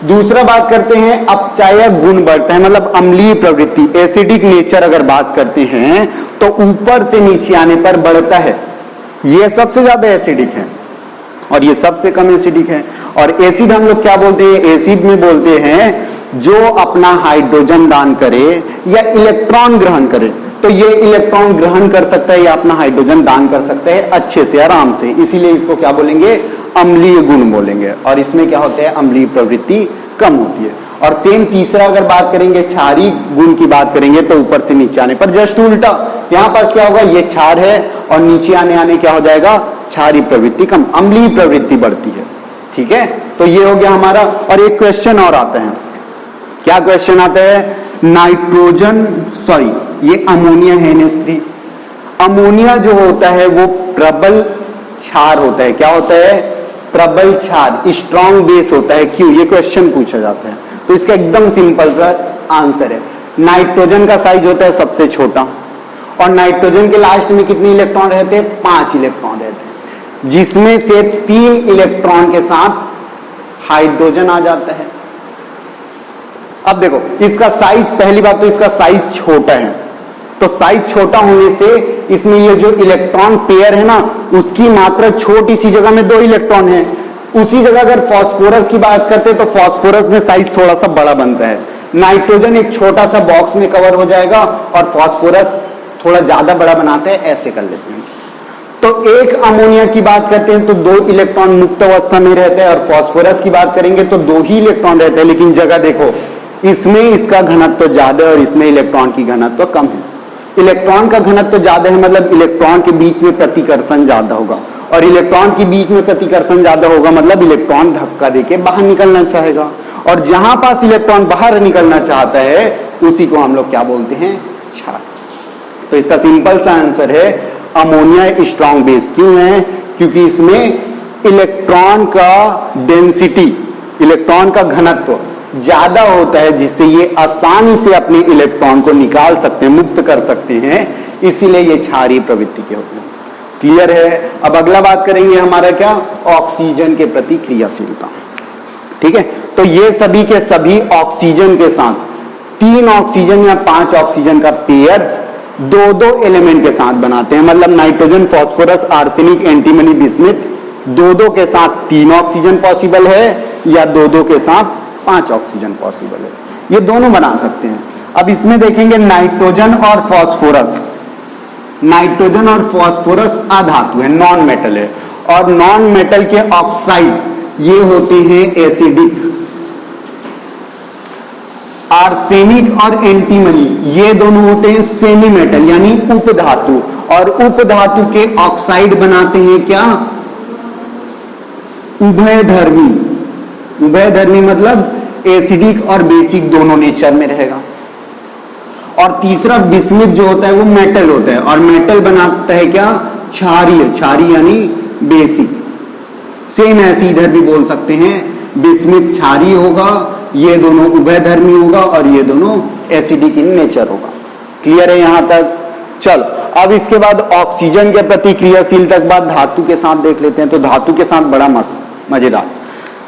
दूसरा बात करते हैं अपचायक गुण बढ़ता है, मतलब अम्लीय प्रवृत्ति, एसिडिक नेचर अगर बात करते हैं तो ऊपर से नीचे आने पर बढ़ता है। ये सबसे ज्यादा एसिडिक है और ये सबसे कम एसिडिक है। और एसिड हम लोग क्या बोलते हैं? एसिड में बोलते हैं जो अपना हाइड्रोजन दान करे या इलेक्ट्रॉन ग्रहण करे। तो ये इलेक्ट्रॉन ग्रहण कर सकता है या अपना हाइड्रोजन दान कर सकता है अच्छे से, आराम से, इसीलिए इसको क्या बोलेंगे? अम्लीय गुण बोलेंगे। और इसमें क्या होता है? अम्लीय प्रवृत्ति कम होती है। और सेम तीसरा अगर बात करेंगे क्षारीय गुण की बात करेंगे तो ऊपर से नीचे आने पर जस्ट उल्टा, यहां पास क्या होगा? ये क्षार है और नीचे आने क्या हो जाएगा? क्षारीय प्रवृत्ति कम, अम्लीय प्रवृत्ति बढ़ती है। ठीक है, तो ये हो गया हमारा। और एक क्वेश्चन और आता है, क्या क्वेश्चन आता है? नाइट्रोजन, सॉरी ये अमोनिया है NH3। अमोनिया जो होता है वो प्रबल क्षार होता है। क्या होता है? प्रबल क्षार, स्ट्रॉन्ग बेस होता है। क्यों? ये क्वेश्चन पूछा जाता है। तो इसका एकदम सिंपल सा आंसर है, नाइट्रोजन का साइज होता है सबसे छोटा और नाइट्रोजन के लास्ट में कितने इलेक्ट्रॉन रहते हैं? 5 इलेक्ट्रॉन रहते हैं, जिसमें से 3 इलेक्ट्रॉन के साथ हाइड्रोजन आ जाता है। अब देखो इसका साइज, पहली बात तो इसका साइज छोटा है, तो साइज छोटा होने से इसमें ये जो इलेक्ट्रॉन पेयर है ना उसकी मात्रा छोटी सी जगह में 2 इलेक्ट्रॉन है। उसी जगह अगर फास्फोरस की बात करते तो फास्फोरस में साइज थोड़ा सा बड़ा बनता है। नाइट्रोजन एक छोटा सा बॉक्स में कवर हो जाएगा और फास्फोरस थोड़ा ज्यादा बड़ा बनाते हैं, ऐसे कर लेते हैं। तो एक अमोनिया की बात करते हैं तो 2 इलेक्ट्रॉन मुक्त अवस्था में रहते हैं और फास्फोरस की बात करेंगे तो 2 ही इलेक्ट्रॉन रहते हैं। लेकिन जगह देखो, इसमें इसका घनत्व ज्यादा है और इसमें इलेक्ट्रॉन की घनत्व कम है। इलेक्ट्रॉन का घनत्व ज्यादा है मतलब इलेक्ट्रॉन के बीच में प्रतिकर्षण ज्यादा होगा, और इलेक्ट्रॉन के बीच में प्रतिकर्षण ज्यादा होगा मतलब इलेक्ट्रॉन धक्का देके बाहर निकलना चाहेगा, और जहां पास इलेक्ट्रॉन बाहर निकलना चाहता है उसी को हम लोग क्या बोलते हैं? क्षार। तो इसका सिंपल सा आंसर है अमोनिया स्ट्रॉन्ग बेस। क्यों है? क्योंकि इसमें इलेक्ट्रॉन का डेंसिटी, इलेक्ट्रॉन का घनत्व ज्यादा होता है, जिससे ये आसानी से अपने इलेक्ट्रॉन को निकाल सकते हैं, मुक्त कर सकते हैं, इसीलिए ये क्षारीय प्रवृत्ति के होते हैं। क्लियर है? अब अगला बात करेंगे हमारा क्या? ऑक्सीजन के प्रति क्रियाशीलता। ठीक है, तो ये सभी के सभी ऑक्सीजन के साथ 3 ऑक्सीजन या 5 ऑक्सीजन का पेयर 2-2 एलिमेंट के साथ बनाते हैं। मतलब nitrogen, phosphorus, arsenic, antimony, bismuth 2-2 के साथ 3 ऑक्सीजन पॉसिबल है या 2-2 के साथ 5 ऑक्सीजन पॉसिबल है, ये दोनों बना सकते हैं। अब इसमें देखेंगे नाइट्रोजन और फास्फोरस। नाइट्रोजन और फास्फोरस अधातु है, नॉन मेटल है, और नॉन मेटल के ऑक्साइड्स ये होते हैं एसिडिक। आर्सेनिक और एंटीमनी ये दोनों होते हैं सेमी मेटल यानी उपधातु, और उपधातु के ऑक्साइड बनाते हैं क्या? उभयधर्मी। उभयधर्मी मतलब एसिडिक और बेसिक दोनों नेचर में रहेगा। और तीसरा बिस्मिथ जो होता है वो मेटल होता है, और मेटल बनाता है क्या? क्षारीय। क्षारीय यानी बेसिक। सेम ऐसे इधर भी बोल सकते हैं, बिस्मिथ क्षारीय होगा, ये दोनों उभयधर्मी होगा, और ये दोनों एसिडिक इन नेचर होगा। क्लियर है यहां तक? चलो अब इसके बाद ऑक्सीजन के प्रति क्रियाशील तक बाद धातु के साथ देख लेते हैं। तो धातु के साथ बड़ा मस्त मजेदार,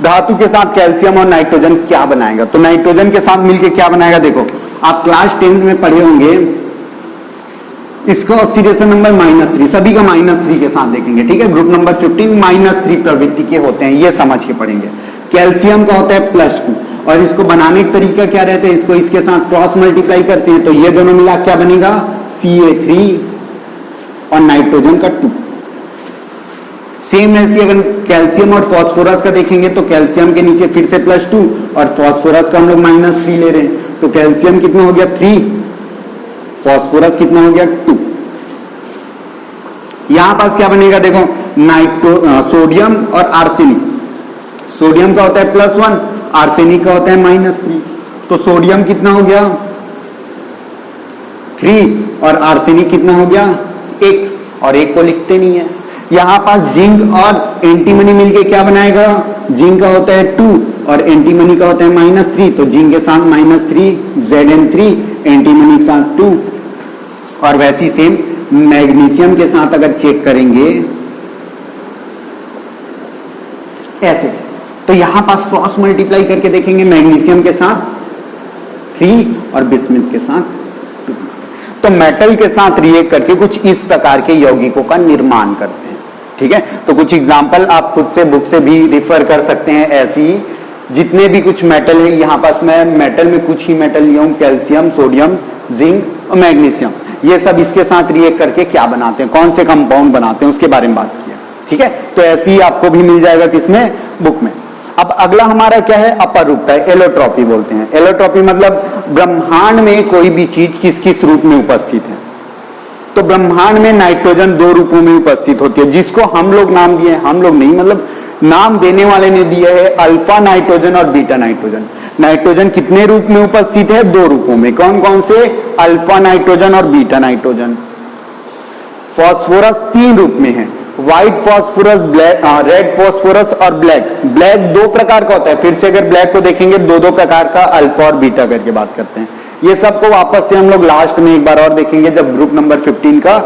धातु के साथ कैल्शियम और नाइट्रोजन क्या बनाएगा? तो नाइट्रोजन के साथ मिलके क्या बनाएगा? देखो आप क्लास 10th में पढ़े होंगे, इसका ऑक्सीडेशन नंबर -3, सभी का -3 के साथ देखेंगे, ठीक है। ग्रुप नंबर 15 -3 प्रवृत्ति के होते हैं, ये समझ के पढ़ेंगे। कैल्शियम का होता है +2, और इसको बनाने का तरीका क्या रहता है? इसको इसके साथ क्रॉस मल्टीप्लाई करते हैं, तो ये दोनों मिला क्या बनेगा? Ca3 और नाइट्रोजन का 2। सेम ऐसी अगर कैल्शियम और फास्फोरस का देखेंगे तो कैल्शियम के नीचे फिर से +2 और फास्फोरस का हम लोग -3 ले रहे हैं, तो कैल्शियम कितना हो गया? 3, फास्फोरस कितना हो गया? 2। यहां पास क्या बनेगा? देखो सोडियम और आर्सेनिक। सोडियम का होता है +1, आर्सेनिक का होता है -3, तो सोडियम कितना हो गया? 3, और आर्सेनिक कितना हो गया? 1, और 1 को लिखते नहीं है। यहां पास जिंक और एंटीमनी मिलके क्या बनाएगा? जिंक का होता है 2 और एंटीमनी का होता है -3, तो जिंक के साथ -3, Zn3, एंटीमनी के साथ 2। और वैसी सेम मैग्नीशियम के साथ अगर चेक करेंगे ऐसे, तो यहां पास क्रॉस मल्टीप्लाई करके देखेंगे, मैग्नीशियम के साथ 3 और बिस्मिथ के साथ 2। तो मेटल के साथ रिएक्ट करके कुछ इस प्रकार के यौगिकों का निर्माण करते हैं, ठीक है। तो कुछ एग्जाम्पल आप खुद से बुक से भी रिफर कर सकते हैं। ऐसी जितने भी कुछ मेटल है, यहां पास मैं मेटल में कुछ ही मेटल लिया हूं, कैल्शियम, सोडियम, जिंक और मैग्नीशियम, ये सब इसके साथ रिएक्ट करके क्या बनाते हैं, कौन से कंपाउंड बनाते हैं, उसके बारे में बात किया, ठीक है। तो ऐसे ही आपको भी मिल जाएगा किसमें? बुक में। अब अगला हमारा क्या है? अपर रूपता है, एलोट्रॉपी बोलते हैं। एलोट्रॉपी मतलब ब्रह्मांड में कोई भी चीज किस किस रूप में उपस्थित है। तो ब्रह्मांड में नाइट्रोजन 2 रूपों में उपस्थित होती है, जिसको हम लोग नाम दिए, हम लोग नहीं मतलब नाम देने वाले ने दिया है, अल्फा नाइट्रोजन और बीटा नाइट्रोजन। नाइट्रोजन कितने रूप में उपस्थित है? 2 रूपों में। कौन कौन से? अल्फा नाइट्रोजन और बीटा नाइट्रोजन। फास्फोरस 3 रूप में है, white phosphorus, black, red phosphorus और ब्लैक। ब्लैक 2 प्रकार का होता है, फिर से अगर ब्लैक को देखेंगे 2-2 प्रकार का, अल्फा और बीटा करके बात करते हैं। ये सबको वापस से हम लोग लास्ट में एक बार और देखेंगे, जब ग्रुप नंबर 15 का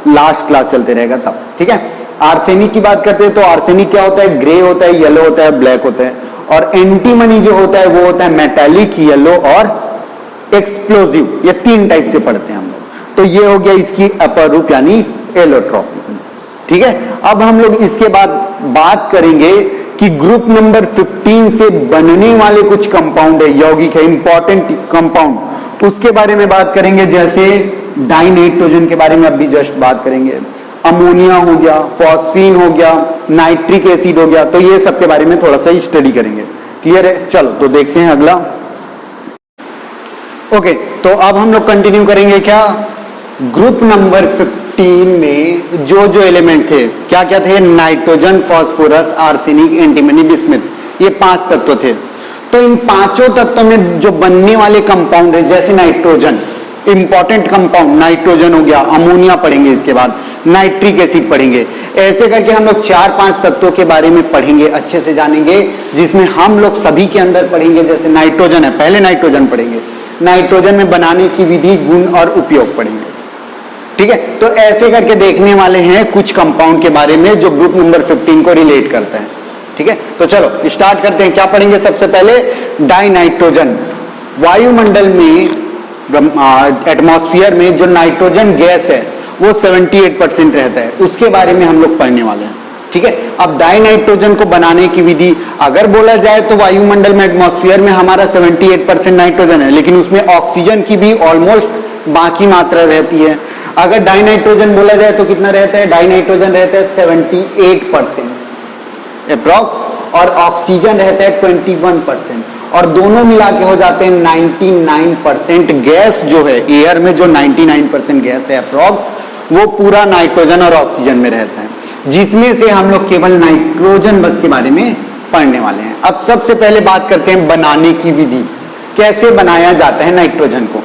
लास्ट क्लास चलते रहेगा तब, ठीक है। आर्सेनिक की बात करते हैं तो आर्सेनिक क्या होता है? ग्रे होता है, येलो होता है, ब्लैक होता है। और एंटीमनी जो होता है वो होता है मेटालिक, येलो और एक्सप्लोजिव। ये 3 टाइप से पढ़ते हैं हम लोग। तो ये हो गया इसकी अपर रूप यानी एलोट्रॉपी, ठीक है। अब हम लोग इसके बाद बात करेंगे कि ग्रुप नंबर 15 से बनने वाले कुछ कंपाउंड है, यौगिक है, इंपॉर्टेंट कंपाउंड, उसके बारे में बात करेंगे। जैसे डाइनाइट्रोजन के बारे में अभी जस्ट बात करेंगे, अमोनिया हो गया, फॉस्फीन हो गया, नाइट्रिक एसिड हो गया, तो ये सब के बारे में थोड़ा सा स्टडी करेंगे। क्लियर है? चलो तो देखते हैं अगला। ओके, तो अब हम लोग कंटिन्यू करेंगे क्या? ग्रुप नंबर 15 में जो जो एलिमेंट थे क्या क्या थे? Nitrogen, phosphorus, arsenic, antimony, bismuth, ये 5 तत्व थे। तो इन 5 तत्वों में जो बनने वाले कंपाउंड है, जैसे नाइट्रोजन, इंपॉर्टेंट कंपाउंड नाइट्रोजन हो गया, अमोनिया पढ़ेंगे, इसके बाद नाइट्रिक एसिड पढ़ेंगे। ऐसे करके हम लोग 4-5 तत्वों के बारे में पढ़ेंगे, अच्छे से जानेंगे, जिसमें हम लोग सभी के अंदर पढ़ेंगे। जैसे नाइट्रोजन है, पहले नाइट्रोजन पढ़ेंगे, नाइट्रोजन में बनाने की विधि, गुण और उपयोग पढ़ेंगे, ठीक है। तो ऐसे करके देखने वाले हैं कुछ कंपाउंड के बारे में जो ग्रुप नंबर 15 को रिलेट करते हैं, ठीक ठीक है, तो चलो स्टार्ट करते हैं। क्या पढ़ेंगे सबसे पहले? डाइनाइट्रोजन। वायुमंडल में, एटमॉस्फेयर में जो नाइट्रोजन गैस है वो 78% रहता है, उसके बारे में हम लोग पढ़ने वाले हैं। ठीक है, अब डाइनाइट्रोजन को बनाने की विधि अगर बोला जाए तो वायुमंडल में, एटमॉस्फेयर में हमारा 78% नाइट्रोजन है, लेकिन उसमें ऑक्सीजन की भी ऑलमोस्ट बाकी मात्रा रहती है। अगर डाइनाइट्रोजन बोला जाए तो कितना रहता है? डाइनाइट्रोजन रहता है 78% अप्रॉक्स, और ऑक्सीजन रहता है 21%, और दोनों मिला के हो जाते हैं 99%। गैस जो है एयर में, जो 99% गैस है अप्रॉक्स, वो पूरा नाइट्रोजन और ऑक्सीजन में रहता है, जिसमें से हम लोग केवल नाइट्रोजन बस के बारे में पढ़ने वाले हैं। अब सबसे पहले बात करते हैं बनाने की विधि, कैसे बनाया जाता है नाइट्रोजन को।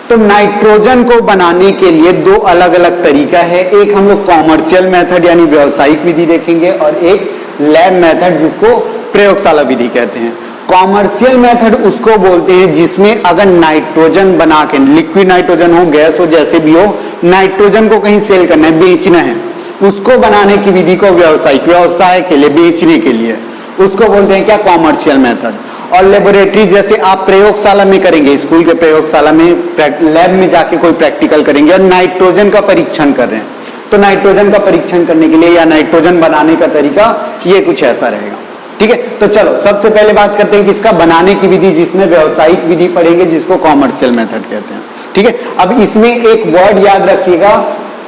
तो नाइट्रोजन को बनाने के लिए दो अलग अलग तरीका है। एक हम लोग कॉमर्शियल मेथड यानी व्यावसायिक विधि देखेंगे, और एक लैब मेथड जिसको प्रयोगशाला विधि कहते हैं। कॉमर्शियल मेथड उसको बोलते हैं जिसमें अगर नाइट्रोजन बना के, लिक्विड नाइट्रोजन हो, गैस हो, जैसे भी हो, नाइट्रोजन को कहीं सेल करना है, बेचना है, उसको बनाने की विधि को व्यावसायिक, व्यवसाय के लिए, बेचने के लिए, उसको बोलते हैं क्या? Commercial method. और लेबोरेटरी जैसे आप प्रयोगशाला में करेंगे, स्कूल के प्रयोगशाला में, लैब में जाके कोई प्रैक्टिकल करेंगे और नाइट्रोजन का परीक्षण कर रहे हैं, तो नाइट्रोजन का परीक्षण करने के लिए या नाइट्रोजन बनाने का तरीका ये कुछ ऐसा रहेगा। ठीक है, तो चलो सबसे पहले बात करते हैं किसका? बनाने की विधि, जिसमें व्यावसायिक विधि पढ़ेंगे, जिसको कॉमर्शियल मेथड कहते हैं। ठीक है, अब इसमें एक वर्ड याद रखिएगा,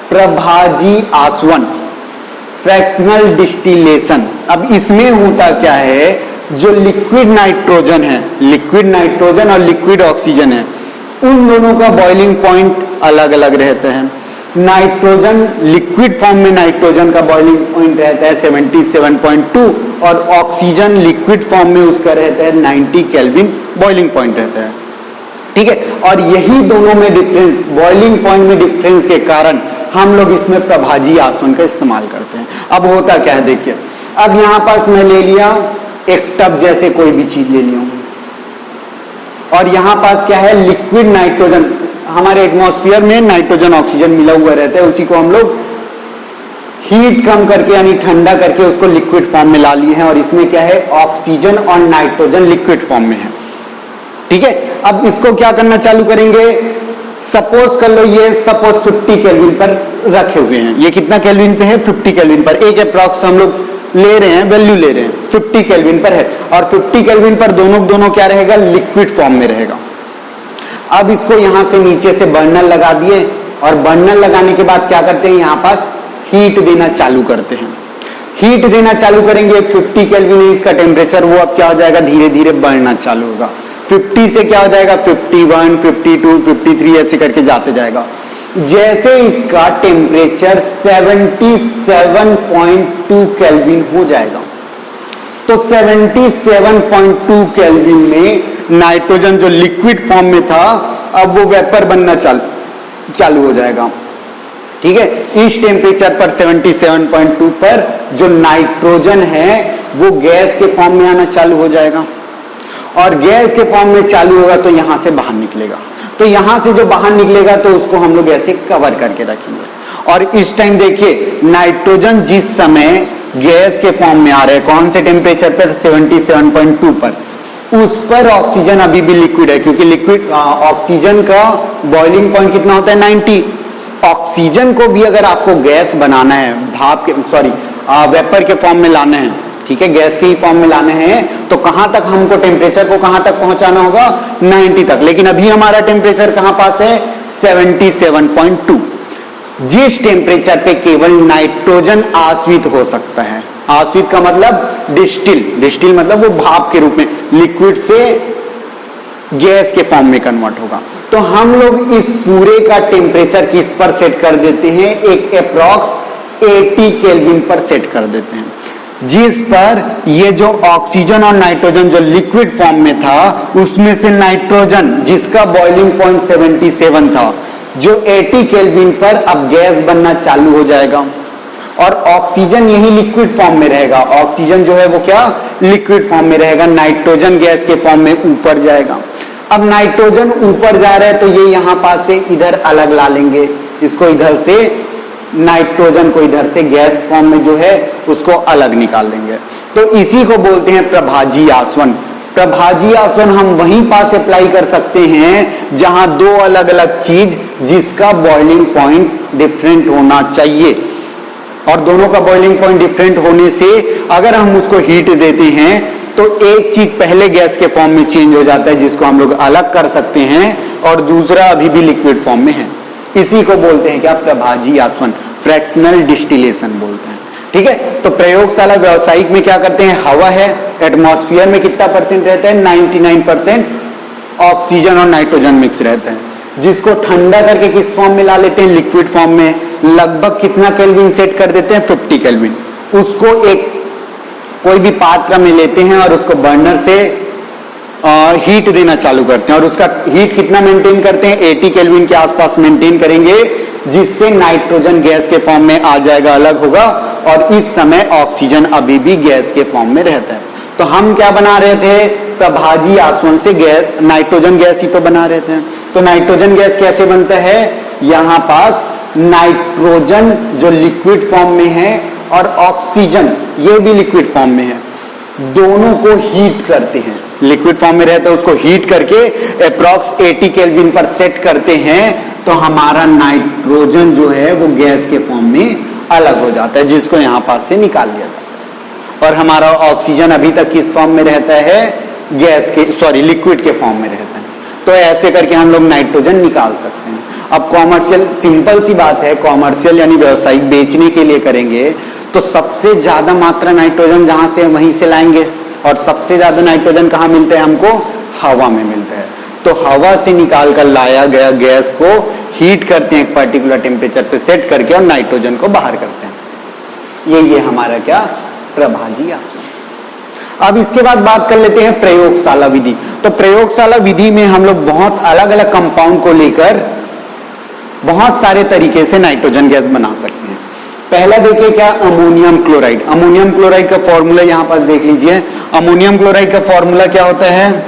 प्रभाजी आसवन, फ्रैक्शनल डिस्टिलेशन। अब इसमें होता क्या है, जो लिक्विड नाइट्रोजन है, लिक्विड नाइट्रोजन और लिक्विड ऑक्सीजन है, उन दोनों का बॉइलिंग पॉइंट अलग अलग रहते हैं। नाइट्रोजन लिक्विड फॉर्म में नाइट्रोजन का बॉइलिंग पॉइंट रहता है 77.2, और ऑक्सीजन लिक्विड फॉर्म में उसका रहता है 90 केल्विन बॉइलिंग पॉइंट रहता है। ठीक है, और यही दोनों में डिफरेंस, बॉइलिंग पॉइंट में डिफरेंस के कारण हम लोग इसमें प्रभाजी आसवन का इस्तेमाल करते हैं। अब होता क्या है देखिए, अब यहां पास मैं ले लिया एक टब जैसे कोई भी चीज ले लिया, और यहां पास क्या है? Liquid nitrogen. हमारे एटमॉस्फेयर में नाइट्रोजन ऑक्सीजन मिला हुआ रहता है, उसी को हम लोग हीट कम करके यानी ठंडा करके उसको लिक्विड फॉर्म में ला लिए हैं, और इसमें क्या है? ऑक्सीजन और नाइट्रोजन लिक्विड फॉर्म में है। ठीक है, अब इसको क्या करना चालू करेंगे? सपोज कर लो ये सपोज 50 केल्विन पर रखे हुए हैं। ये कितना केल्विन पे है? 50 केल्विन पर। एक अप्रॉक्स हम लोग ले रहे हैं, वैल्यू ले रहे हैं, 50 केल्विन पर है, और 50 केल्विन पर दोनों क्या रहेगा? लिक्विड फॉर्म में रहेगा। अब इसको यहां से नीचे से बर्नर लगा दिए, और बर्नर लगाने के बाद क्या करते हैं? यहां पास हीट देना चालू करते हैं। हीट देना चालू करेंगे, 50 केल्विन है इसका टेम्परेचर, वो अब क्या हो जाएगा? धीरे धीरे बढ़ना चालू होगा। 50 से क्या हो जाएगा? 51, 52, 53 ऐसे करके जाते जाएगा। जैसे इसका टेम्परेचर 77.2 केल्विन हो जाएगा, तो 77.2 केल्विन में नाइट्रोजन जो लिक्विड फॉर्म में था, अब वो वेपर बनना चालू हो जाएगा। ठीक है, इस टेम्परेचर पर 77.2 पर जो नाइट्रोजन है वो गैस के फॉर्म में आना चालू हो जाएगा, और गैस के फॉर्म में चालू होगा तो यहां से बाहर निकलेगा। तो यहां से जो बाहर निकलेगा तो उसको हम लोग ऐसे कवर करके रखेंगे, और इस टाइम देखिए नाइट्रोजन जिस समय गैस के फॉर्म में आ रहा है, कौन से टेम्परेचर पर? 77.2 पर। उस पर ऑक्सीजन अभी भी लिक्विड है, क्योंकि लिक्विड ऑक्सीजन का बॉइलिंग पॉइंट कितना होता है? 90। ऑक्सीजन को भी अगर आपको गैस बनाना है, भाप के वेपर के फॉर्म में लाना है, ठीक है, गैस के ही फॉर्म में लाने हैं, तो कहां तक हमको टेम्परेचर को कहां तक पहुंचाना होगा? 90 तक। लेकिन अभी हमारा टेम्परेचर कहां पास है? 77.2। जिस टेम्परेचर पे केवल नाइट्रोजन आश्रित हो सकता है, आश्रित का मतलब डिस्टिल मतलब वो भाप के रूप में लिक्विड से गैस के फॉर्म में कन्वर्ट होगा। तो हम लोग इस पूरे का टेम्परेचर किस पर सेट कर देते हैं? एक अप्रॉक्स 80 केल्विन पर सेट कर देते हैं, जिस पर ये जो ऑक्सीजन और नाइट्रोजन जो लिक्विड फॉर्म में था, उसमें से नाइट्रोजन जिसका बॉइलिंग पॉइंट 77 था, जो 80 केल्विन पर अब गैस बनना चालू हो जाएगा, और ऑक्सीजन यही लिक्विड फॉर्म में रहेगा। ऑक्सीजन जो है वो क्या? लिक्विड फॉर्म में रहेगा, नाइट्रोजन गैस के फॉर्म में ऊपर जाएगा। अब नाइट्रोजन ऊपर जा रहा है तो ये यहां पास से इधर अलग ला लेंगे, इसको इधर से नाइट्रोजन को इधर से गैस फॉर्म में जो है उसको अलग निकाल लेंगे। तो इसी को बोलते हैं प्रभाजी आसवन। प्रभाजी आसवन हम वहीं पास अप्लाई कर सकते हैं जहां दो अलग अलग चीज जिसका बॉइलिंग पॉइंट डिफरेंट होना चाहिए, और दोनों का बॉइलिंग पॉइंट डिफरेंट होने से अगर हम उसको हीट देते हैं तो एक चीज पहले गैस के फॉर्म में चेंज हो जाता है जिसको हम लोग अलग कर सकते हैं, और दूसरा अभी भी लिक्विड फॉर्म में है। इसी को बोलते हैं क्या? प्रभाजी आसवन, फ्रैक्शनल डिस्टिलेशन बोलते हैं। ठीक है, तो प्रयोगशाला व्यावसायिक में क्या करते हैं? हवा है, एटमॉस्फेयर में कितना परसेंट रहता है? 99% ऑक्सीजन और नाइट्रोजन मिक्स रहता है, जिसको ठंडा करके किस फॉर्म में ला लेते हैं? लिक्विड फॉर्म में। लगभग कितना केल्विन सेट कर देते हैं? 50 केल्विन। उसको एक कोई भी पात्र में लेते हैं और उसको बर्नर से हीट देना चालू करते हैं, और उसका हीट कितना मेंटेन करते हैं? 80 केल्विन के आसपास मेंटेन करेंगे, जिससे नाइट्रोजन गैस के फॉर्म में आ जाएगा, अलग होगा, और इस समय ऑक्सीजन अभी भी गैस के फॉर्म में रहता है। तो हम क्या बना रहे थे? प्रभाजी आसवन से गैस, नाइट्रोजन गैस ही तो बना रहे थे। तो नाइट्रोजन गैस कैसे बनता है? यहां पास नाइट्रोजन जो लिक्विड फॉर्म में है और ऑक्सीजन ये भी लिक्विड फॉर्म में है, दोनों को हीट करते हैं। लिक्विड फॉर्म में रहता है, उसको हीट करके अप्रॉक्स 80 केल्विन पर सेट करते हैं, तो हमारा नाइट्रोजन जो है वो गैस के फॉर्म में अलग हो जाता है, जिसको यहां पास से निकाल दिया जाता है। और हमारा ऑक्सीजन अभी तक किस फॉर्म में रहता है? गैस के, सॉरी, लिक्विड के फॉर्म में रहता है। तो ऐसे करके हम लोग नाइट्रोजन निकाल सकते हैं। अब कॉमर्शियल, सिंपल सी बात है, कॉमर्शियल यानी व्यवसायिक बेचने के लिए करेंगे तो सबसे ज्यादा मात्रा नाइट्रोजन जहां से वहीं से लाएंगे, और सबसे ज्यादा नाइट्रोजन कहां मिलता है हमको? हवा में मिलता है। तो हवा से निकाल कर लाया गया गैस को हीट करते हैं एक पर्टिकुलर टेम्परेचर पे सेट करके, और नाइट्रोजन को बाहर करते हैं। ये हमारा क्या? प्रभाजी आसवन। अब इसके बाद बात कर लेते हैं प्रयोगशाला विधि। तो प्रयोगशाला विधि में हम लोग बहुत अलग अलग कंपाउंड को लेकर बहुत सारे तरीके से नाइट्रोजन गैस बना सकते हैं। पहला देखिए क्या? Ammonium chloride. अमोनियम क्लोराइड का फॉर्मूला यहां पास देख लीजिए। अमोनियम क्लोराइड का फॉर्मूला क्या होता है?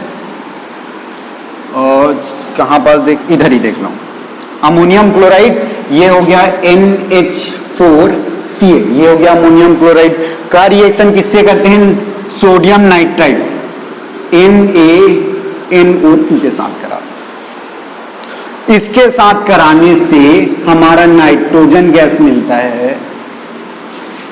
और कहां पर देख, इधर ही देख लो। अमोनियम क्लोराइड ये हो गया NH4Cl, ये हो गया अमोनियम क्लोराइड का रिएक्शन किससे करते हैं? सोडियम नाइट्राइड NaNO2 के साथ करा। इसके साथ कराने से हमारा नाइट्रोजन गैस मिलता है।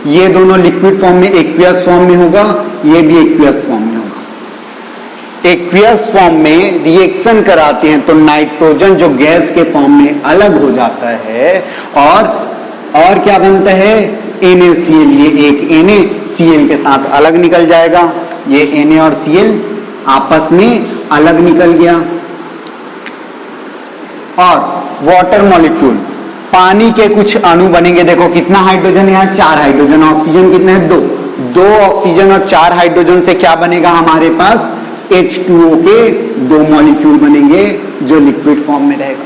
ये दोनों लिक्विड फॉर्म में एक्वियस फॉर्म में होगा, ये भी एक्वियस फॉर्म में होगा। एक्वियस फॉर्म में रिएक्शन कराते हैं तो नाइट्रोजन जो गैस के फॉर्म में अलग हो जाता है, और क्या बनता है? NaCl। ये एक NaCl के साथ अलग निकल जाएगा, ये Na और Cl आपस में अलग निकल गया। और वाटर मॉलिक्यूल, पानी के कुछ अणु बनेंगे। देखो कितना हाइड्रोजन है यहाँ? 4 हाइड्रोजन। ऑक्सीजन कितना है? 2 ऑक्सीजन और 4 हाइड्रोजन से क्या बनेगा हमारे पास? H2O के 2 मॉलिक्यूल बनेंगे, जो लिक्विड फॉर्म में रहेगा।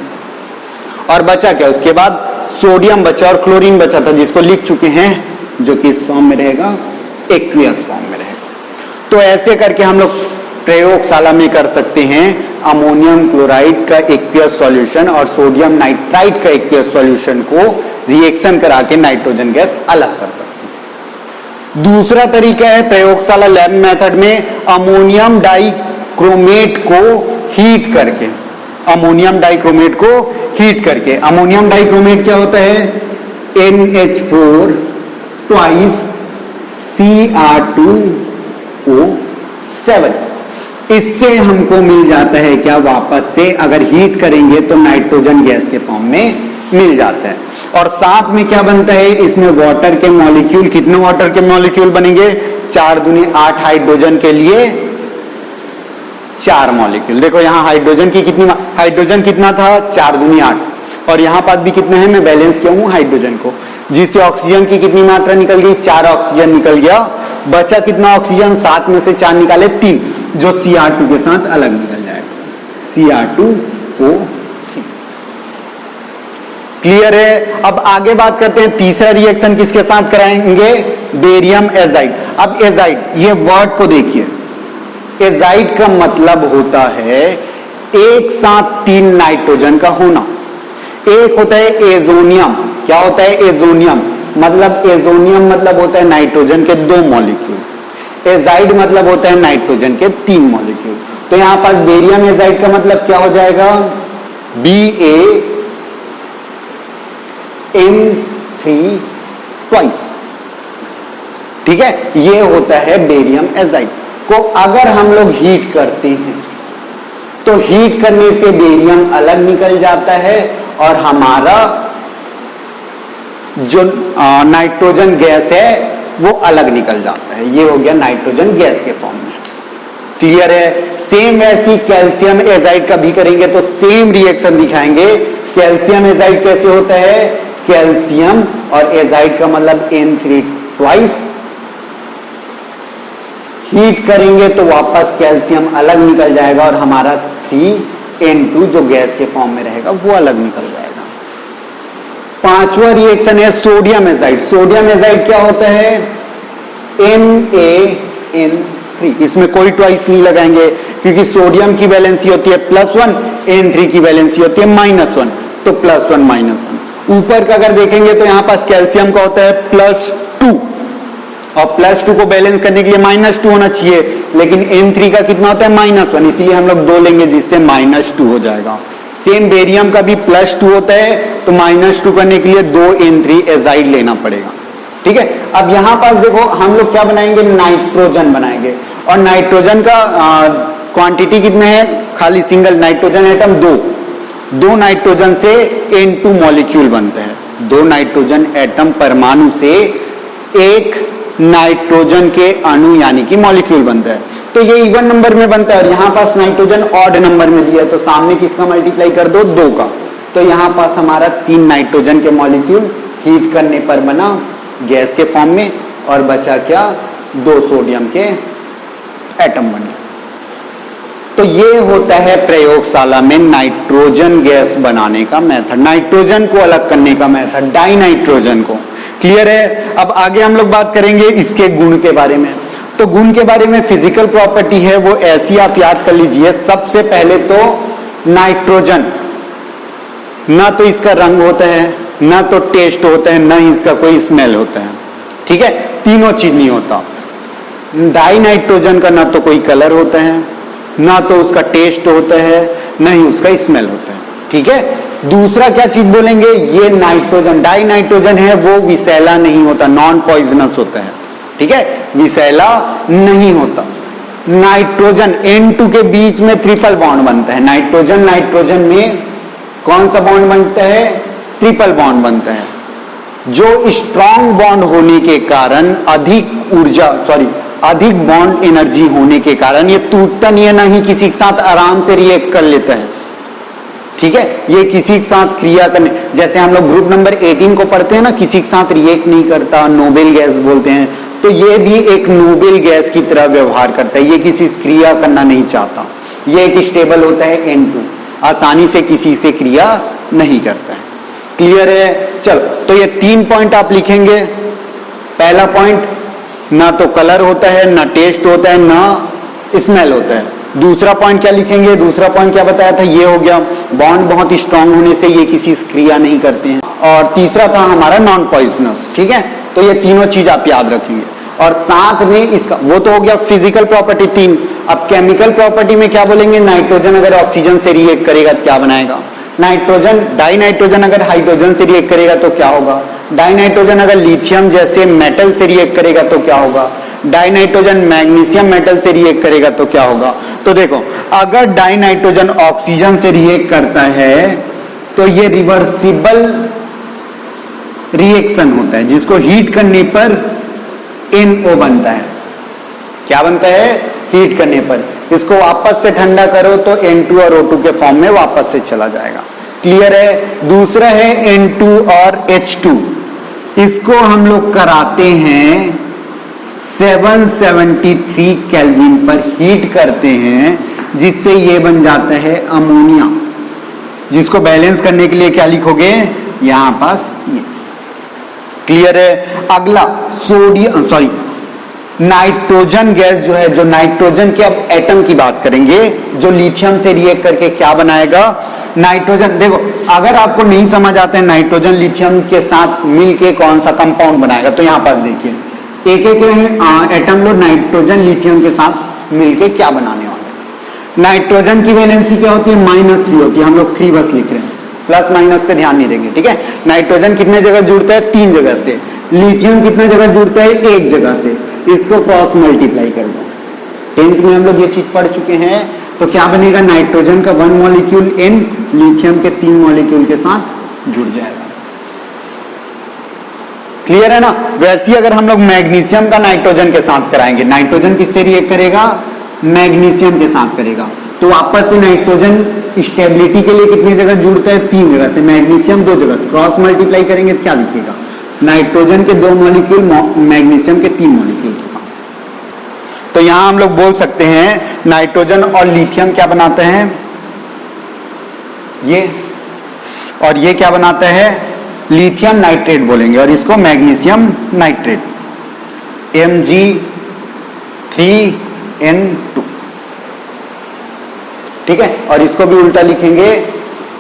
और बचा क्या उसके बाद? सोडियम बचा और क्लोरीन बचा था, जिसको लिख चुके हैं, जो कि इस फॉर्म में रहेगा, एक्वियस फॉर्म में रहेगा। तो ऐसे करके हम लोग प्रयोगशाला में कर सकते हैं अमोनियम क्लोराइड का एक्वियस सॉल्यूशन और सोडियम नाइट्राइड का एक्वियस सॉल्यूशन को रिएक्शन करा के नाइट्रोजन गैस अलग कर सकते हैं। दूसरा तरीका है प्रयोगशाला लैब मेथड में अमोनियम डाइक्रोमेट को हीट करके। अमोनियम डाइक्रोमेट को हीट करके, अमोनियम डाइक्रोमेट क्या होता है? NH4 twice Cr2O7। इससे हमको मिल जाता है क्या? वापस से अगर हीट करेंगे तो नाइट्रोजन गैस के फॉर्म में मिल जाता है। और साथ में क्या बनता है? इसमें वाटर के मॉलिक्यूल, कितने वाटर के मॉलिक्यूल बनेंगे? 4 दूनी 8 हाइड्रोजन के लिए 4 मॉलिक्यूल। देखो यहाँ हाइड्रोजन की कितनी, हाइड्रोजन कितना था? 4 दूनी 8, और यहाँ पास भी कितने हैं? मैं बैलेंस किया हूँ हाइड्रोजन को, जिससे ऑक्सीजन की कितनी मात्रा निकल गई? 4 ऑक्सीजन निकल गया। बचा कितना ऑक्सीजन? 7 में से 4 निकाले 3, जो Cr2 के साथ अलग निकल जाएगा, Cr2O। क्लियर है? अब आगे बात करते हैं तीसरा रिएक्शन किसके साथ कराएंगे? Barium azide. अब एजाइड, ये वर्ड को देखिए, एजाइड का मतलब होता है एक साथ 3 नाइट्रोजन का होना। एक होता है एजोनियम, क्या होता है एजोनियम, मतलब एजोनियम मतलब होता है नाइट्रोजन के 2 मॉलिक्यूल, एजाइड मतलब होता है नाइट्रोजन के 3 मॉलिक्यूल। तो यहां पास बेरियम एजाइड का मतलब क्या हो जाएगा, BaN3 ट्वाइस। ठीक है, ये होता है बेरियम एजाइड को अगर हम लोग हीट करते हैं तो हीट करने से बेरियम अलग निकल जाता है और हमारा जो नाइट्रोजन गैस है वो अलग निकल जाता है। ये हो गया नाइट्रोजन गैस के फॉर्म में। क्लियर है? सेम वैसी कैल्शियम एजाइड का भी करेंगे तो सेम रिएक्शन दिखाएंगे। कैल्शियम एजाइड कैसे होता है, कैल्शियम और एजाइड का मतलब N3 ट्वाइस, हीट करेंगे तो वापस कैल्शियम अलग निकल जाएगा और हमारा 3N2 जो गैस के फॉर्म में रहेगा वो अलग निकल जाएगा। पांचवा रिएक्शन है सोडियम एजाइड। सोडियम एजाइड क्या होता है, NaN3। इसमें कोई ट्वाइस नहीं लगाएंगे क्योंकि सोडियम की वैलेंसी होती है +1, N3 की वैलेंसी होती है -1, तो +1 -1। ऊपर का अगर देखेंगे तो यहां पास कैल्शियम का होता है +2 और +2 को बैलेंस करने के लिए -2 होना चाहिए, लेकिन N3 का कितना होता है -1, इसीलिए हम लोग 2 लेंगे जिससे -2 हो जाएगा। सेम बेरियम का भी +2 होता है तो -2 करने के लिए 2 N3 एजाइड लेना पड़ेगा। ठीक है, अब यहां पास देखो हम लोग क्या बनाएंगे, नाइट्रोजन बनाएंगे और नाइट्रोजन का क्वांटिटी कितने हैं, खाली सिंगल नाइट्रोजन एटम 2 नाइट्रोजन से N2 मॉलिक्यूल बनते हैं। 2 नाइट्रोजन एटम परमाणु से एक नाइट्रोजन के अणु यानी कि मॉलिक्यूल बनता है। तो ये इवन नंबर में बनता है और यहां पास नाइट्रोजन ऑड नंबर में दिया है तो सामने किसका मल्टीप्लाई कर दो, 2 का। तो यहां पास हमारा 3 नाइट्रोजन के मॉलिक्यूल हीट करने पर बना गैस के फॉर्म में और बचा क्या, 2 सोडियम के एटम बने। तो ये होता है प्रयोगशाला में नाइट्रोजन गैस बनाने का मेथड, नाइट्रोजन को अलग करने का मेथड, डाई नाइट्रोजन को। क्लियर है? अब आगे हम लोग बात करेंगे इसके गुण के बारे में। तो गुण के बारे में फिजिकल प्रॉपर्टी है वो ऐसी आप याद कर लीजिए। सबसे पहले तो नाइट्रोजन, ना तो इसका रंग होता है, ना तो टेस्ट होता है, ना ही इसका कोई स्मेल होता है। ठीक है, तीनों चीज नहीं होता। डाई नाइट्रोजन का ना तो कोई कलर होता है, ना तो उसका टेस्ट होता है, ना ही उसका स्मेल होता है। ठीक है, दूसरा क्या चीज बोलेंगे, ये नाइट्रोजन डाई नाइट्रोजन है वो विषैला नहीं होता, नॉन पॉइजनस होता है। ठीक है, विषैला नहीं होता। नाइट्रोजन N2 के बीच में ट्रिपल बॉन्ड बनता है। नाइट्रोजन नाइट्रोजन में कौन सा बॉन्ड बनता है, ट्रिपल बॉन्ड बनता है, जो स्ट्रॉन्ग बॉन्ड होने के कारण अधिक बॉन्ड एनर्जी होने के कारण ये टूटता नहीं है, ना ही किसी के साथ आराम से रिएक्ट कर लेता है। ठीक है, ये किसी के साथ क्रिया करने, जैसे हम लोग ग्रुप नंबर 18 को पढ़ते हैं ना, किसी के साथ रिएक्ट नहीं करता, नोबेल गैस बोलते हैं। तो ये भी एक नोबेल गैस की तरह व्यवहार करता है, ये किसी से क्रिया करना नहीं चाहता। ये एक स्टेबल होता है N2, आसानी से किसी से क्रिया नहीं करता है। क्लियर है? चलो, तो ये 3 पॉइंट आप लिखेंगे। पहला पॉइंट, ना तो कलर होता है, ना टेस्ट होता है, ना स्मेल होता है। दूसरा पॉइंट क्या लिखेंगे, दूसरा पॉइंट क्या बताया था, ये हो गया बॉन्ड बहुत स्ट्रांग होने से ये किसी से क्रिया नहीं करते हैं। और तीसरा था हमारा नॉन पॉइजनस। ठीक है, तो ये तीनों चीज आप याद रखेंगे और साथ में इसका वो तो हो गया फिजिकल प्रॉपर्टी 3। अब केमिकल प्रॉपर्टी में क्या बोलेंगे, नाइट्रोजन अगर ऑक्सीजन से रिएक्ट करेगा तो क्या बनाएगा, नाइट्रोजन डाई नाइट्रोजन अगर हाइड्रोजन से रिएक्ट करेगा तो क्या होगा, डाई नाइट्रोजन अगर लिथियम जैसे मेटल से रिएक्ट करेगा तो क्या होगा, डाई नाइट्रोजन मैग्नीशियम मेटल से रिएक्ट करेगा तो क्या होगा। तो देखो, अगर डाई नाइट्रोजन ऑक्सीजन से रिएक्ट करता है तो ये रिवर्सिबल रिएक्शन होता है, जिसको हीट करने पर NO बनता है। क्या बनता है, हीट करने पर। इसको वापस से ठंडा करो तो N2 और O2 के फॉर्म में वापस से चला जाएगा। क्लियर है? दूसरा है N2 और H2, इसको हम लोग कराते हैं 773 केल्विन पर हीट करते हैं, जिससे ये बन जाता है अमोनिया, जिसको बैलेंस करने के लिए क्या लिखोगे, यहां पास ये। क्लियर है? अगला नाइट्रोजन गैस जो है, जो नाइट्रोजन के अब एटम की बात करेंगे, जो लिथियम से रिएक्ट करके क्या बनाएगा, नाइट्रोजन। देखो अगर आपको नहीं समझ आता है नाइट्रोजन लिथियम के साथ मिलके कौन सा कंपाउंड बनाएगा, तो यहां पर देखिए एक एक एटम लो नाइट्रोजन लिथियम के साथ मिलके क्या बनाने वाले। नाइट्रोजन की वैलेंसी क्या होती है, -3 होती है। हम लोग 3 बस लिख रहे हैं, प्लस माइनस पे ध्यान नहीं देंगे, ठीक है। नाइट्रोजन कितने जगह जुड़ता है, 3 जगह से। लिथियम कितने जगह जुड़ता है, 1 जगह से। इसको क्रॉस मल्टीप्लाई कर दो। 10th में हम लोग ये चीज पढ़ चुके हैं। तो क्या बनेगा, नाइट्रोजन का 1 मॉलिक्यूल इन लिथियम के 3 मॉलिक्यूल के साथ जुड़ जाएगा। क्लियर है ना। वैसे अगर हम लोग मैग्नीशियम का नाइट्रोजन के साथ कराएंगे, नाइट्रोजन किससे रिएक्ट करेगा, मैग्नीशियम के साथ करेगा, तो वापस से नाइट्रोजन स्टेबिलिटी के लिए कितनी जगह जुड़ता है, 3 जगह से। मैग्नीशियम 2 जगह से। क्रॉस मल्टीप्लाई करेंगे तो क्या दिखेगा, नाइट्रोजन के 2 मॉलिक्यूल मैग्नीशियम के 3 मॉलिक्यूल के साथ। तो यहां हम लोग बोल सकते हैं नाइट्रोजन और लिथियम क्या बनाते हैं, ये, और ये क्या बनाता है, लिथियम नाइट्रेट बोलेंगे, और इसको मैग्नीशियम नाइट्रेट, Mg3N2, ठीक है। और इसको भी उल्टा लिखेंगे